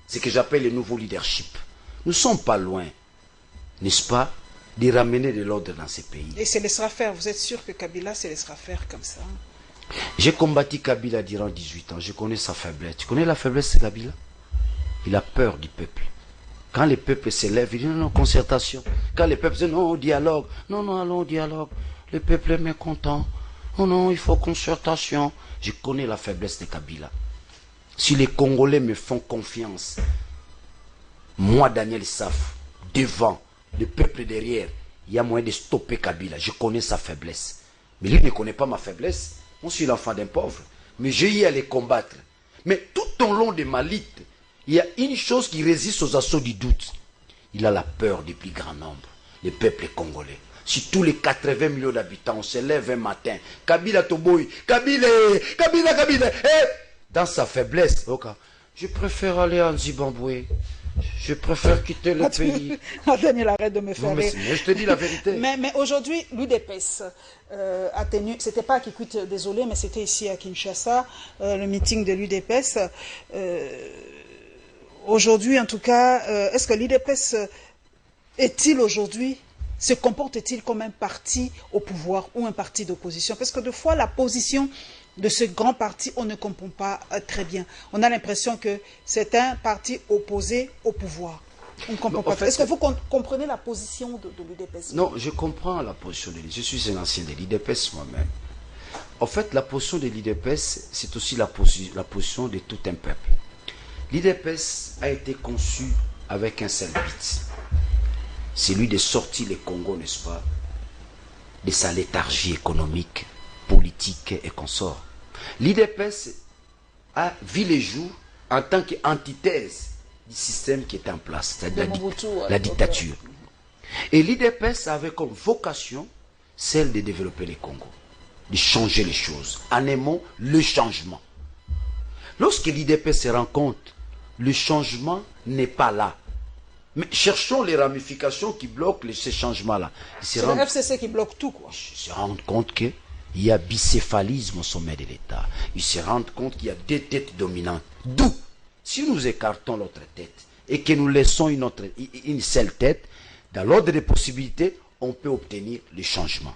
Ce que j'appelle le nouveau leadership. Nous ne sommes pas loin, n'est-ce pas, de ramener de l'ordre dans ces pays. Et se laissera faire. Vous êtes sûr que Kabila se laissera faire comme ça? J'ai combattu Kabila durant 18 ans. Je connais sa faiblesse. Tu connais la faiblesse de Kabila? Il a peur du peuple. Quand le peuple s'élève, il dit non, concertation. Quand le peuple dit non, dialogue. Non, non, allons au dialogue. Le peuple est mécontent. Oh non, il faut concertation. Je connais la faiblesse de Kabila. Si les Congolais me font confiance, moi, Daniel Safou, devant, le peuple derrière, il y a moyen de stopper Kabila. Je connais sa faiblesse. Mais lui ne connaît pas ma faiblesse. Moi, je suis l'enfant d'un pauvre. Mais j'ai eu à les combattre. Mais tout au long de ma lutte, il y a une chose qui résiste aux assauts du doute. Il a la peur du plus grand nombre, le peuple congolais. Si tous les 80 millions d'habitants, on se lève un matin, Kabila Toboy, Kabila, Kabila, Kabila, dans sa faiblesse, okay, je préfère aller en Zimbabwe. Je préfère quitter le pays. Daniel, arrête de me faire rire. Mais je te dis la vérité. Mais aujourd'hui, l'UDPS a tenu, c'était pas à Kikwit, désolé, mais c'était ici à Kinshasa, le meeting de l'UDPS. Aujourd'hui, en tout cas, est-ce que l'UDPS est-il aujourd'hui, se comporte-t-il comme un parti au pouvoir ou un parti d'opposition? Parce que des fois, la position de ce grand parti, on ne comprend pas très bien. On a l'impression que c'est un parti opposé au pouvoir. On ne comprend pas. Est-ce que vous comprenez la position de l'UDPS? Non, je comprends la position de l'UDPS. Je suis un ancien de l'UDPS moi-même. En fait, la position de l'UDPS, c'est aussi la position de tout un peuple. L'UDPS a été conçu avec un seul but. C'est lui de sortir le Congo, n'est-ce pas, de sa léthargie économique, politique et consort. L'UDPS a vu les jours en tant qu'antithèse du système qui était en place, c'est-à-dire la dictature. Et l'IDPS avait comme vocation celle de développer les Congos, de changer les choses. En un mot, le changement. Lorsque l'IDPS se rend compte, le changement n'est pas là. Mais cherchons les ramifications qui bloquent ces changements-là. C'est le FCC qui bloque tout, quoi. Ils se rendent compte qu'il y a bicéphalisme au sommet de l'État. Ils se rendent compte qu'il y a deux têtes dominantes. D'où, si nous écartons l'autre tête et que nous laissons une seule tête, dans l'ordre des possibilités, on peut obtenir le changement.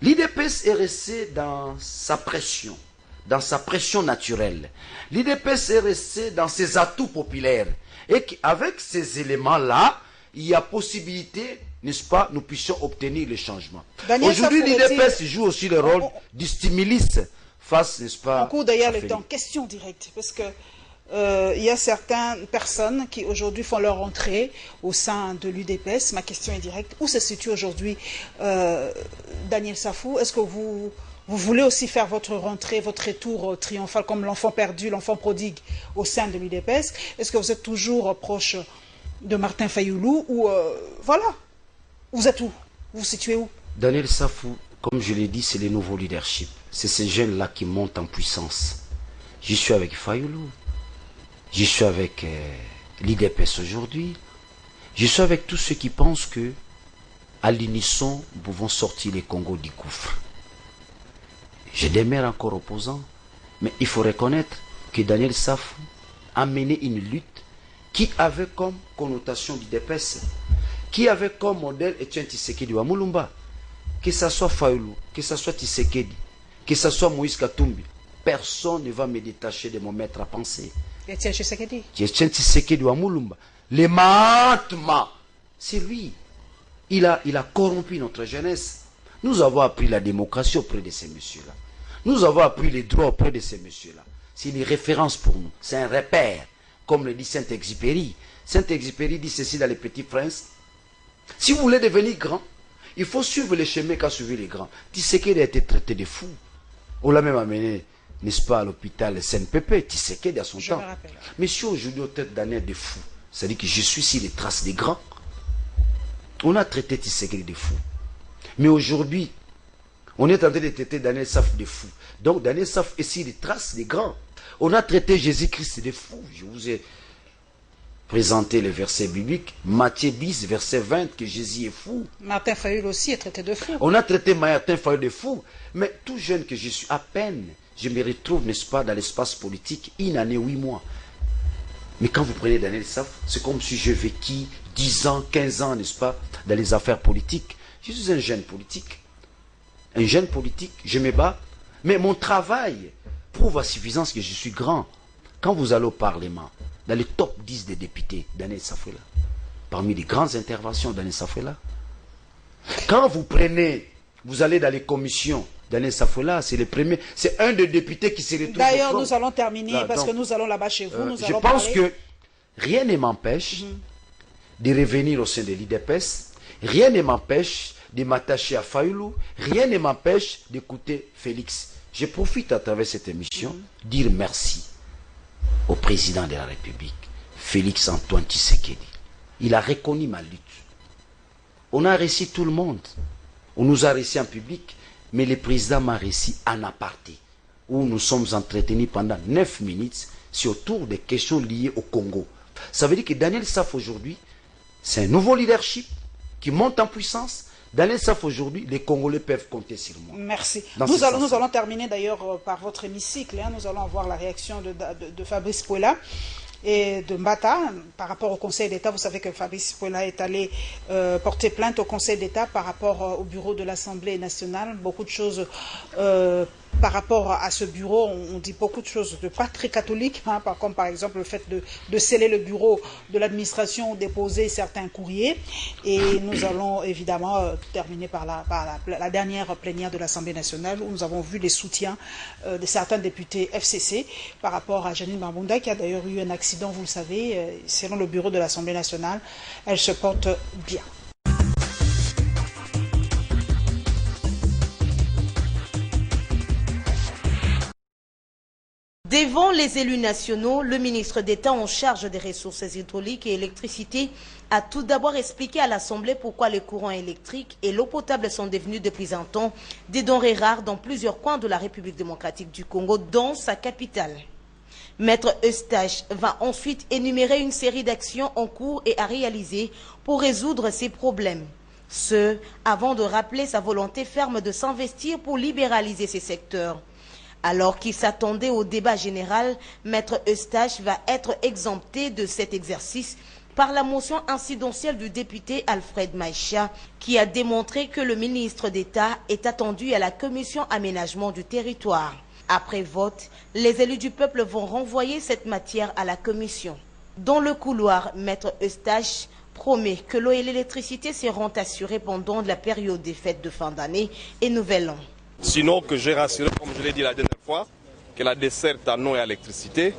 L'IDPS est resté dans sa pression naturelle. L'IDPS est resté dans ses atouts populaires. Et qu'avec ces éléments-là, il y a possibilité, n'est-ce pas, nous puissions obtenir le changement. Aujourd'hui, l'IDPS joue aussi le rôle du stimulus face, n'est-ce pas, on court d'ailleurs le temps. Question directe, parce que il y a certaines personnes qui aujourd'hui font leur entrée au sein de l'UDPS. Ma question est directe. Où se situe aujourd'hui Daniel Safou? Est-ce que vous voulez aussi faire votre rentrée, votre retour triomphal comme l'enfant perdu, l'enfant prodigue au sein de l'UDPS? Est-ce que vous êtes toujours proche de Martin Fayoulou ou voilà? Vous êtes où? Vous vous situez où? Daniel Safou, comme je l'ai dit, c'est les nouveaux leaderships. C'est ces jeunes-là qui montent en puissance. Je suis avec Fayoulou. Je suis avec l'IDPS aujourd'hui. Je suis avec tous ceux qui pensent que, à l'unisson, nous pouvons sortir les Congos du gouffre. Je demeure encore opposant, mais il faut reconnaître que Daniel Safou a mené une lutte qui avait comme connotation l'IDPS, qui avait comme modèle Etienne Tshisekedi wa Mulumba. Que ce soit Fayoulou, que ce soit Tshisekedi, que ce soit Moïse Katumbi, personne ne va me détacher de mon maître à penser. Etienne Tshisekedi. Etienne Tshisekedi wa Mulumba. Le Mahatma, c'est lui. Il a corrompu notre jeunesse. Nous avons appris la démocratie auprès de ces messieurs-là. Nous avons appris les droits auprès de ces messieurs-là. C'est une référence pour nous. C'est un repère. Comme le dit Saint-Exupéry. Saint-Exupéry dit ceci dans Les Petits Princes. Si vous voulez devenir grand, il faut suivre les chemins qu'a suivi les grands. Tshisekedi a été traité de fou. On l'a même amené, n'est-ce pas, à l'hôpital Saint-Pépé. Tshisekedi à son temps. Mais si aujourd'hui, on traite d'année de fou, c'est-à-dire que je suis sur les traces des grands. On a traité Tshisekedi de fou. Mais aujourd'hui, on est en train de traiter Daniel Safou de fou. Donc Daniel Safou est sur les traces des grands. On a traité Jésus-Christ de fou. Je vous ai présenté le verset biblique, Matthieu 10, verset 20, que Jésus est fou. Martin Fayoulou aussi est traité de fou. On a traité Martin Fayoulou de fou. Mais tout jeune que je suis, à peine, je me retrouve, n'est-ce pas, dans l'espace politique, une année, 8 mois. Mais quand vous prenez Daniel Safou, c'est comme si je vécu 10 ans, 15 ans, n'est-ce pas, dans les affaires politiques. Je suis un jeune politique. Un jeune politique, je me bats. Mais mon travail prouve à suffisance que je suis grand. Quand vous allez au Parlement, dans les top 10 des députés, Daniel Safou est là. Parmi les grandes interventions, Daniel Safou est là. Quand vous prenez, vous allez dans les commissions, Daniel Safou est là, c'est le premier, c'est un des députés qui se retrouve. D'ailleurs, nous allons terminer là, parce que nous allons là-bas chez vous. Je pense que rien ne m'empêche de revenir au sein de l'IDPS. Rien ne m'empêche de m'attacher à Fayoulou. Rien ne m'empêche d'écouter Félix. Je profite à travers cette émission dire merci au président de la République, Félix Antoine Tshisekedi. Il a reconnu ma lutte. On a réussi tout le monde. On nous a réussi en public, mais le président m'a réussi en aparté, où nous sommes entretenus pendant 9 minutes sur autour des questions liées au Congo. Ça veut dire que Daniel Safou aujourd'hui, c'est un nouveau leadership qui monte en puissance. Daniel Safou aujourd'hui, les Congolais peuvent compter sur moi. Merci. Nous allons terminer d'ailleurs par votre hémicycle. Nous allons avoir la réaction de Fabrice Pouela et de Mbata par rapport au Conseil d'État. Vous savez que Fabrice Pouela est allé porter plainte au Conseil d'État par rapport au bureau de l'Assemblée nationale. Beaucoup de choses par rapport à ce bureau, on dit beaucoup de choses de pas très catholiques, comme par exemple le fait de sceller le bureau de l'administration ou déposer certains courriers. Et nous allons évidemment terminer par la dernière plénière de l'Assemblée nationale où nous avons vu les soutiens de certains députés FCC par rapport à Janine Mambunda qui a d'ailleurs eu un accident, vous le savez, selon le bureau de l'Assemblée nationale. Elle se porte bien. Devant les élus nationaux, le ministre d'État en charge des ressources hydrauliques et électricité a tout d'abord expliqué à l'Assemblée pourquoi les courants électriques et l'eau potable sont devenus depuis un temps des denrées rares dans plusieurs coins de la République démocratique du Congo, dont sa capitale. Maître Eustache va ensuite énumérer une série d'actions en cours et à réaliser pour résoudre ces problèmes. Ce, avant de rappeler sa volonté ferme de s'investir pour libéraliser ces secteurs. Alors qu'il s'attendait au débat général, Maître Eustache va être exempté de cet exercice par la motion incidentielle du député Alfred Maïcha, qui a démontré que le ministre d'État est attendu à la commission aménagement du territoire. Après vote, les élus du peuple vont renvoyer cette matière à la commission. Dans le couloir, Maître Eustache promet que l'eau et l'électricité seront assurées pendant la période des fêtes de fin d'année et Nouvel An. Sinon, que j'ai rassuré, comme je l'ai dit la dernière fois, que la desserte en eau et à l'électricité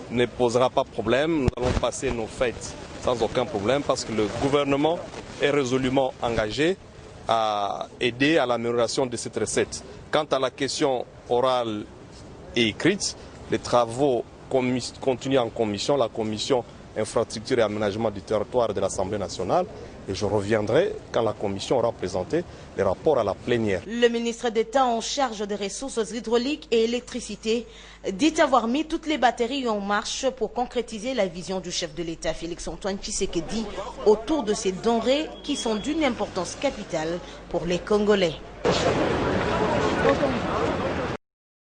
ne posera pas de problème. Nous allons passer nos fêtes sans aucun problème parce que le gouvernement est résolument engagé à aider à l'amélioration de cette recette. Quant à la question orale et écrite, les travaux continuent en commission, la commission infrastructure et aménagement du territoire de l'Assemblée nationale, et je reviendrai quand la commission aura présenté les rapports à la plénière. Le ministre d'État en charge des ressources hydrauliques et électricité dit avoir mis toutes les batteries en marche pour concrétiser la vision du chef de l'État Félix-Antoine Tshisekedi autour de ces denrées qui sont d'une importance capitale pour les Congolais.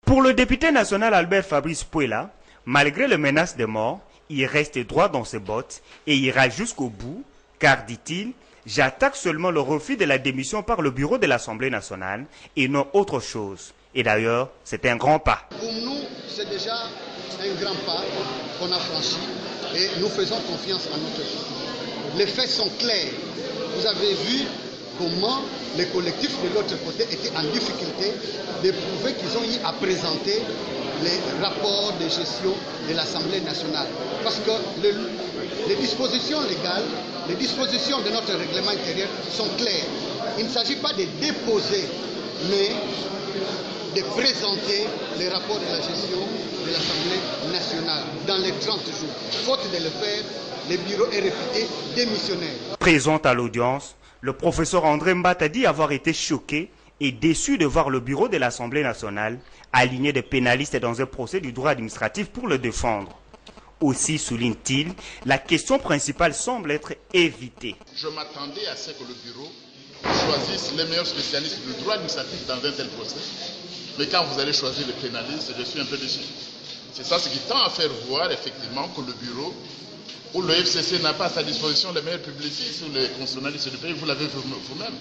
Pour le député national Albert Fabrice Pouela, malgré les menaces de mort, il reste droit dans ses bottes et ira jusqu'au bout, car, dit-il, j'attaque seulement le refus de la démission par le bureau de l'Assemblée nationale et non autre chose. Et d'ailleurs, c'est un grand pas. Pour nous, c'est déjà un grand pas qu'on a franchi et nous faisons confiance à notre équipe. Les faits sont clairs. Vous avez vu comment les collectifs de l'autre côté étaient en difficulté de prouver qu'ils ont eu à présenter les rapports de gestion de l'Assemblée nationale. Parce que les dispositions légales, les dispositions de notre règlement intérieur sont claires. Il ne s'agit pas de déposer, mais de présenter les rapports de la gestion de l'Assemblée nationale dans les 30 jours. Faute de le faire, le bureau est réputé démissionnaire. Présent à l'audience, le professeur André Mbata dit avoir été choqué et déçu de voir le bureau de l'Assemblée nationale aligner des pénalistes dans un procès du droit administratif pour le défendre. Aussi, souligne-t-il, la question principale semble être évitée. Je m'attendais à ce que le bureau choisisse les meilleurs spécialistes du droit administratif dans un tel procès. Mais quand vous allez choisir les pénalistes, je suis un peu déçu. C'est ça ce qui tend à faire voir effectivement que le bureau ou le FCC n'a pas à sa disposition les meilleurs publicistes ou les constitutionnalistes du pays, vous l'avez vous-même.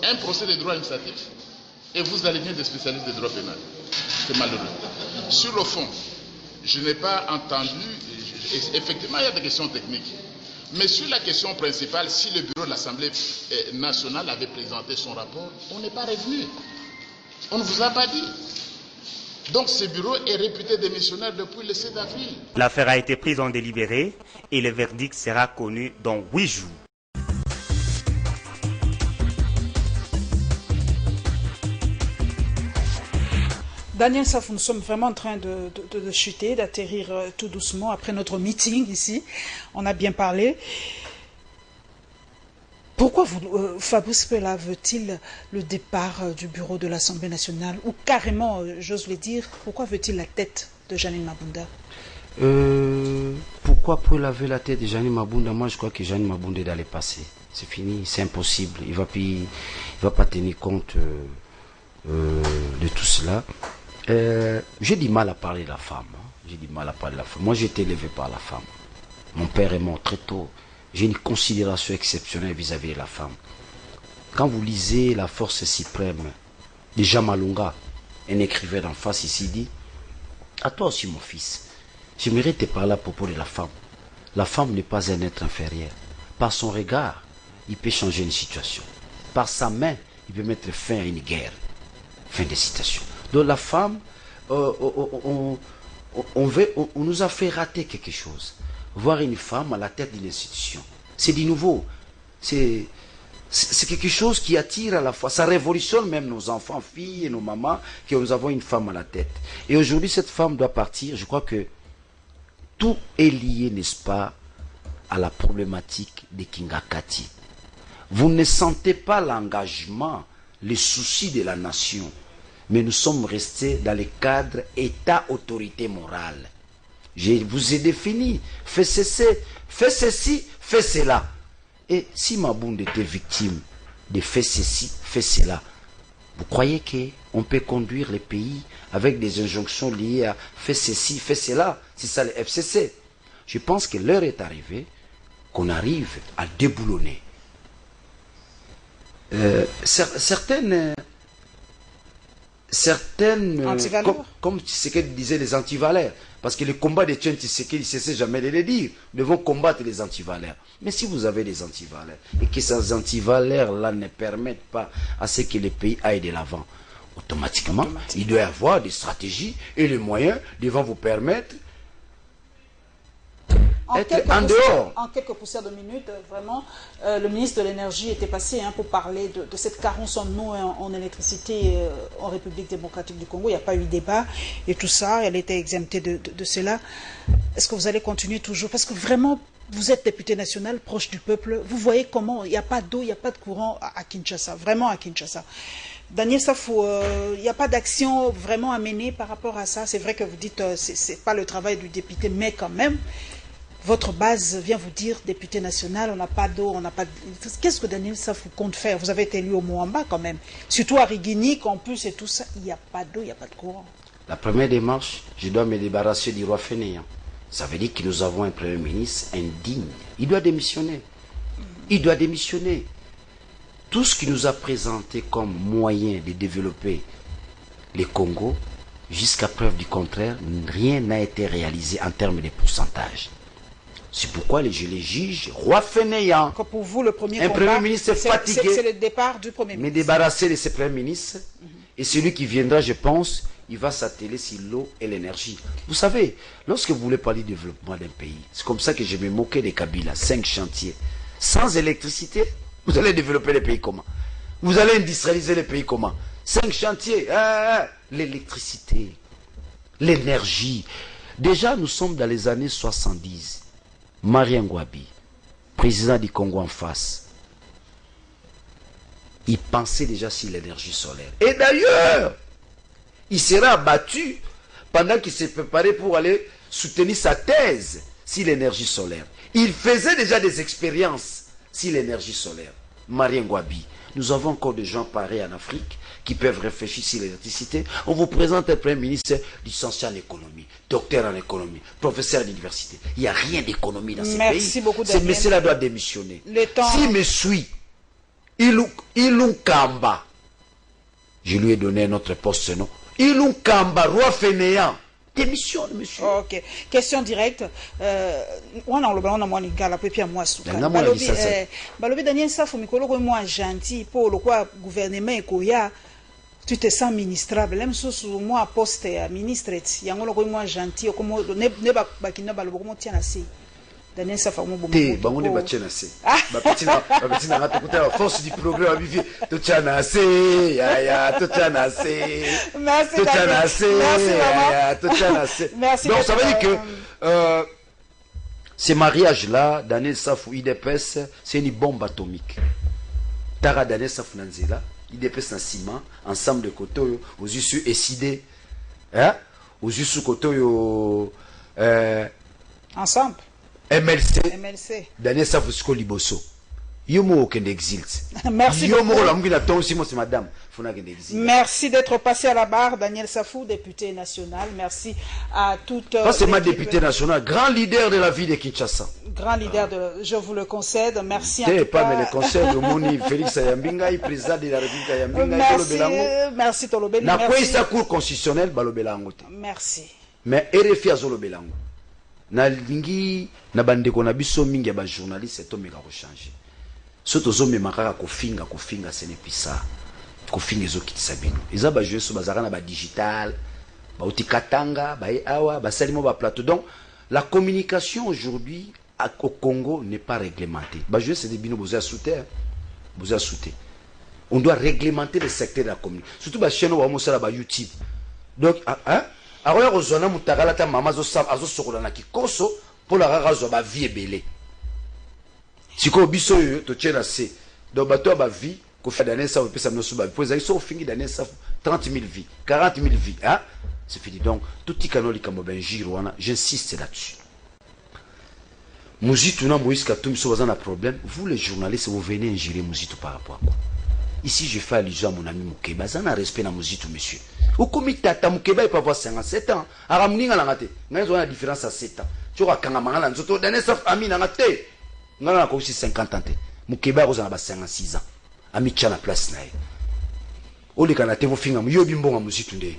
Un procès de droit administratif et vous alignez des spécialistes de droit pénal. C'est malheureux. Sur le fond, je n'ai pas entendu, effectivement il y a des questions techniques, mais sur la question principale, si le bureau de l'Assemblée nationale avait présenté son rapport, on n'est pas revenu. On ne vous a pas dit. Donc ce bureau est réputé démissionnaire depuis le 7 avril. L'affaire a été prise en délibéré et le verdict sera connu dans 8 jours. Daniel Safou, nous sommes vraiment en train de chuter, d'atterrir tout doucement après notre meeting ici. On a bien parlé. Pourquoi Fabrice Pouela veut-il le départ du bureau de l'Assemblée nationale? Ou carrément, j'ose le dire, pourquoi veut-il la tête de Janine Mabunda? Pourquoi Pouela veut la tête de Janine Mabunda? Moi, je crois que Janine Mabunda est dans le passé. C'est fini, c'est impossible. Il va pas tenir compte de tout cela. J'ai du mal à parler de la femme. J'ai du mal à parler de la femme. Moi, j'ai été élevé par la femme. Mon père est mort très tôt. J'ai une considération exceptionnelle vis-à-vis de la femme. Quand vous lisez La force suprême de Jean Malunga, un écrivain d'en face ici dit, à toi aussi mon fils, j'aimerais te parler à propos de la femme. La femme n'est pas un être inférieur. Par son regard, il peut changer une situation. Par sa main, il peut mettre fin à une guerre. Fin de citation. Donc la femme, on nous a fait rater quelque chose. Voir une femme à la tête d'une institution, c'est du nouveau. C'est quelque chose qui attire à la fois. Ça révolutionne même nos enfants, filles et nos mamans, que nous avons une femme à la tête. Et aujourd'hui, cette femme doit partir. Je crois que tout est lié, n'est-ce pas, à la problématique des Kingakati. Vous ne sentez pas l'engagement, les soucis de la nation. Mais nous sommes restés dans le cadre État-autorité morale. Je vous ai défini. Fais ceci, fais cela. Et si Mabound était victime de fais ceci, fais cela, vous croyez qu'on peut conduire les pays avec des injonctions liées à fais ceci, fais cela? C'est ça le FCC. Je pense que l'heure est arrivée qu'on arrive à déboulonner. Certaines comme ce que disaient les antivaleurs, parce que le combat de Tchène Tshisekedi, il ne cessait jamais de le dire, nous devons combattre les antivaleurs. Mais si vous avez des antivaleurs, et que ces antivaleurs-là ne permettent pas à ce que les pays aillent de l'avant, automatiquement, il doit y avoir des stratégies et les moyens devant vous permettre en quelques poussières de minutes, vraiment, le ministre de l'Énergie était passé pour parler de cette carence en eau et en électricité en République démocratique du Congo. Il n'y a pas eu débat et tout ça, elle était exemptée de cela. Est-ce que vous allez continuer toujours? Parce que vraiment, vous êtes député national, proche du peuple. Vous voyez comment il n'y a pas d'eau, il n'y a pas de courant à Kinshasa, vraiment à Kinshasa. Daniel Safou, il n'y a pas d'action vraiment à mener par rapport à ça. C'est vrai que vous dites que ce n'est pas le travail du député, mais quand même, votre base vient vous dire, député national, on n'a pas d'eau, on n'a pas de... Qu'est-ce que Daniel Safou compte faire? Vous avez été élu au Moamba quand même. Surtout à Rigini, Campus et tout ça, il n'y a pas d'eau, il n'y a pas de courant. La première démarche, je dois me débarrasser du roi fainéant. Ça veut dire que nous avons un premier ministre indigne. Il doit démissionner. Il doit démissionner. Tout ce qu'il nous a présenté comme moyen de développer les Congo, jusqu'à preuve du contraire, rien n'a été réalisé en termes de pourcentage. C'est pourquoi je les juge roi fainéant. Pour vous, le premier un premier ministre fatigué. C'est le départ du premier ministre. Mais débarrasser de ce premier ministre, et celui qui viendra, je pense, il va s'atteler sur l'eau et l'énergie. Vous savez, lorsque vous voulez parler du développement d'un pays, c'est comme ça que je me moquais des Kabila, 5 chantiers. Sans électricité, vous allez développer les pays comment? Vous allez industrialiser les pays comment? 5 chantiers, l'électricité, l'énergie. Déjà, nous sommes dans les années 70. Marien Ngouabi, président du Congo en face, il pensait déjà sur l'énergie solaire. Et d'ailleurs, il sera abattu pendant qu'il s'est préparé pour aller soutenir sa thèse sur l'énergie solaire. Il faisait déjà des expériences sur l'énergie solaire. Marien Ngouabi, nous avons encore des gens pareils en Afrique qui peuvent réfléchir sur l'électricité. On vous présente un premier ministre licencié en économie, docteur en économie, professeur d'université. Il n'y a rien d'économie dans ce pays. Merci beaucoup, ce monsieur-là doit démissionner. S'il me suit, Ilunkamba, je lui ai donné un autre poste, non? Ilunkamba, roi fainéant. Démissionne, monsieur. Ok. Question directe. On a Balobi Daniel Safou, Mikolo, moi gentil, pour le quoi gouvernement et Koya, tu te sens ministrable. Même si moi poste à ministre, il y a un moi gentil, comme ne pas bakina balobo comment tient assez. Daniel Safou, mon bon. Bango ne batient assez. Petit n'a pas écouté la force du progrès à vivre. Tout tient assez. Tout tient assez. Merci. Tout tient assez. Tout tient assez. Merci. Donc ça veut dire que ces mariages-là, Daniel Safou, IDPS, c'est une bombe atomique. Tara Daniel Safou Nanzela, IDPS na ciment, ensemble de Kotoyo, aux issues SID, aux issues Kotoyo, ensemble. MLC. Daniel Safou Liboso. Yomo aucun exilte. Merci beaucoup. Madame. Merci d'être passé à la barre, Daniel Safou, député national. Merci à toute. Pas seulement député national, grand leader de la vie de Kinshasa. Grand leader je vous le concède. Merci en tout cas. Mais le concède de Moni Félix Ayambinga, président de la République Ayambinga. Merci Tolobelango. Na quoi sa cour constitutionnelle Balobelango. Merci. Mais RFI Azolobelango. Na lingi na bandeko na biso mingi ba journaliste to meka ko changer. Soto zo me makaka ko finga ce n'est plus ça. Ko finga zo kitisa bino. Eza ba jouer so bazaka na ba digital, ba utikatanga, ba awa, ba salimo ba plateau. Donc la communication aujourd'hui au Congo n'est pas réglementée. Ba jouer c'est des bino boza sous terre. vous a sauté. On doit réglementer le secteur de la commune. Surtout la chaîne où YouTube. Donc, alors on a mutagalata maman azo sokolana kikoso pour la razo ba vie belé. Si ko biso yo to tchela c'est donc bato ba vie ko fait d'année ça peut ça no suba pour ça ils sont fini d'année ça 30 000 vies, 40 000 vies, hein? C'est fini. Donc tout petit canoli comme ben giroana, j'insiste là-dessus. Mouzitou na Moïse Katumbi so bazana problème, vous les journalistes vous venez injurer Mouzitou par rapport à quoi? Ici je fais allusion à mon ami Moukeba, ça n'a respect na Mouzitou monsieur. Au comité tata Moukeba il peut avoir 57 ans, aramuninga la ngate. Ngazo na différence à 7 ans. Tu vois quand mangala nzoto dernier saf ami na ngate. Ngala ko aussi 50 ans. Moukeba ozana ba 56 ans. Ami tchana place na ye. Oli kana te vo finga yobi mbonga Mouzitou nde.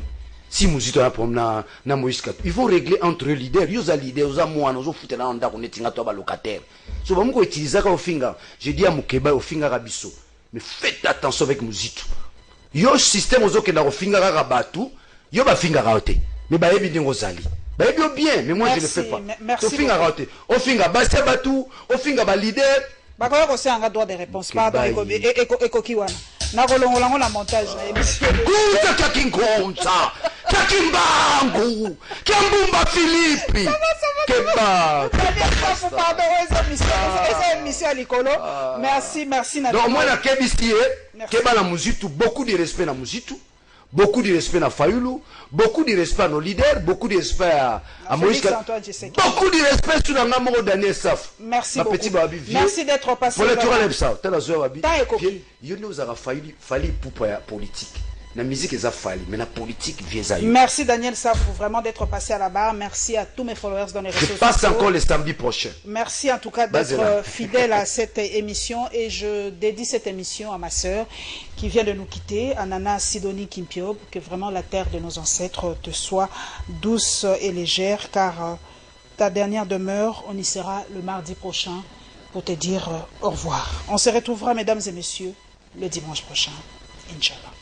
Si Mouzitou a problème na Moïse Katumbi, ils vont régler entre leaders. Yoza leader, yoza mwana, yoza foutre na onda ko netinga to ba locataire. So ba mko utiliser ka ofinga. Je dis à Moukeba ofinga rabiso. Mais faites attention avec Mouzitou. Yo système ozo ke na ofinga ka batu, yo ba finga raote. Mais ba yebi ndingo zali. Ba yebi bien, mais moi je ne fais pas. Merci. Ofinga raote. Ofinga basa batu, ofinga ba leader. Ba ko ko se anga droit de réponse. Pardon eko kiwana. Na kolongolango la montage na émission. Kuta kakingonza. Kakimbangu. Kiambumba Philippe. Keba. Pardon, esa émission à l'icolo. Merci, merci. Donc moi la KBC, Keba la Mouzitou, beaucoup de respect na Mouzitou. Beaucoup de respect à Fayoulou, beaucoup de respect à nos leaders, beaucoup de respect à Moïse Katumbi, beaucoup de respect sur la maman Daniel Saf. Merci beaucoup. Merci d'être passé. Pour le tour à ça, tu as la zoé il nous a fallu pour politique. La musique est fallu, mais la politique vient à eux. Merci Daniel Saf vraiment d'être passé à la barre. Merci à tous mes followers dans les réseaux sociaux. Je passe encore le samedi prochain. Merci en tout cas d'être fidèle à cette émission et je dédie cette émission à ma sœur qui vient de nous quitter, Anana Sidonie Kimpiob, que vraiment la terre de nos ancêtres te soit douce et légère, car ta dernière demeure, on y sera le mardi prochain pour te dire au revoir. On se retrouvera, mesdames et messieurs, le dimanche prochain, Inch'Allah.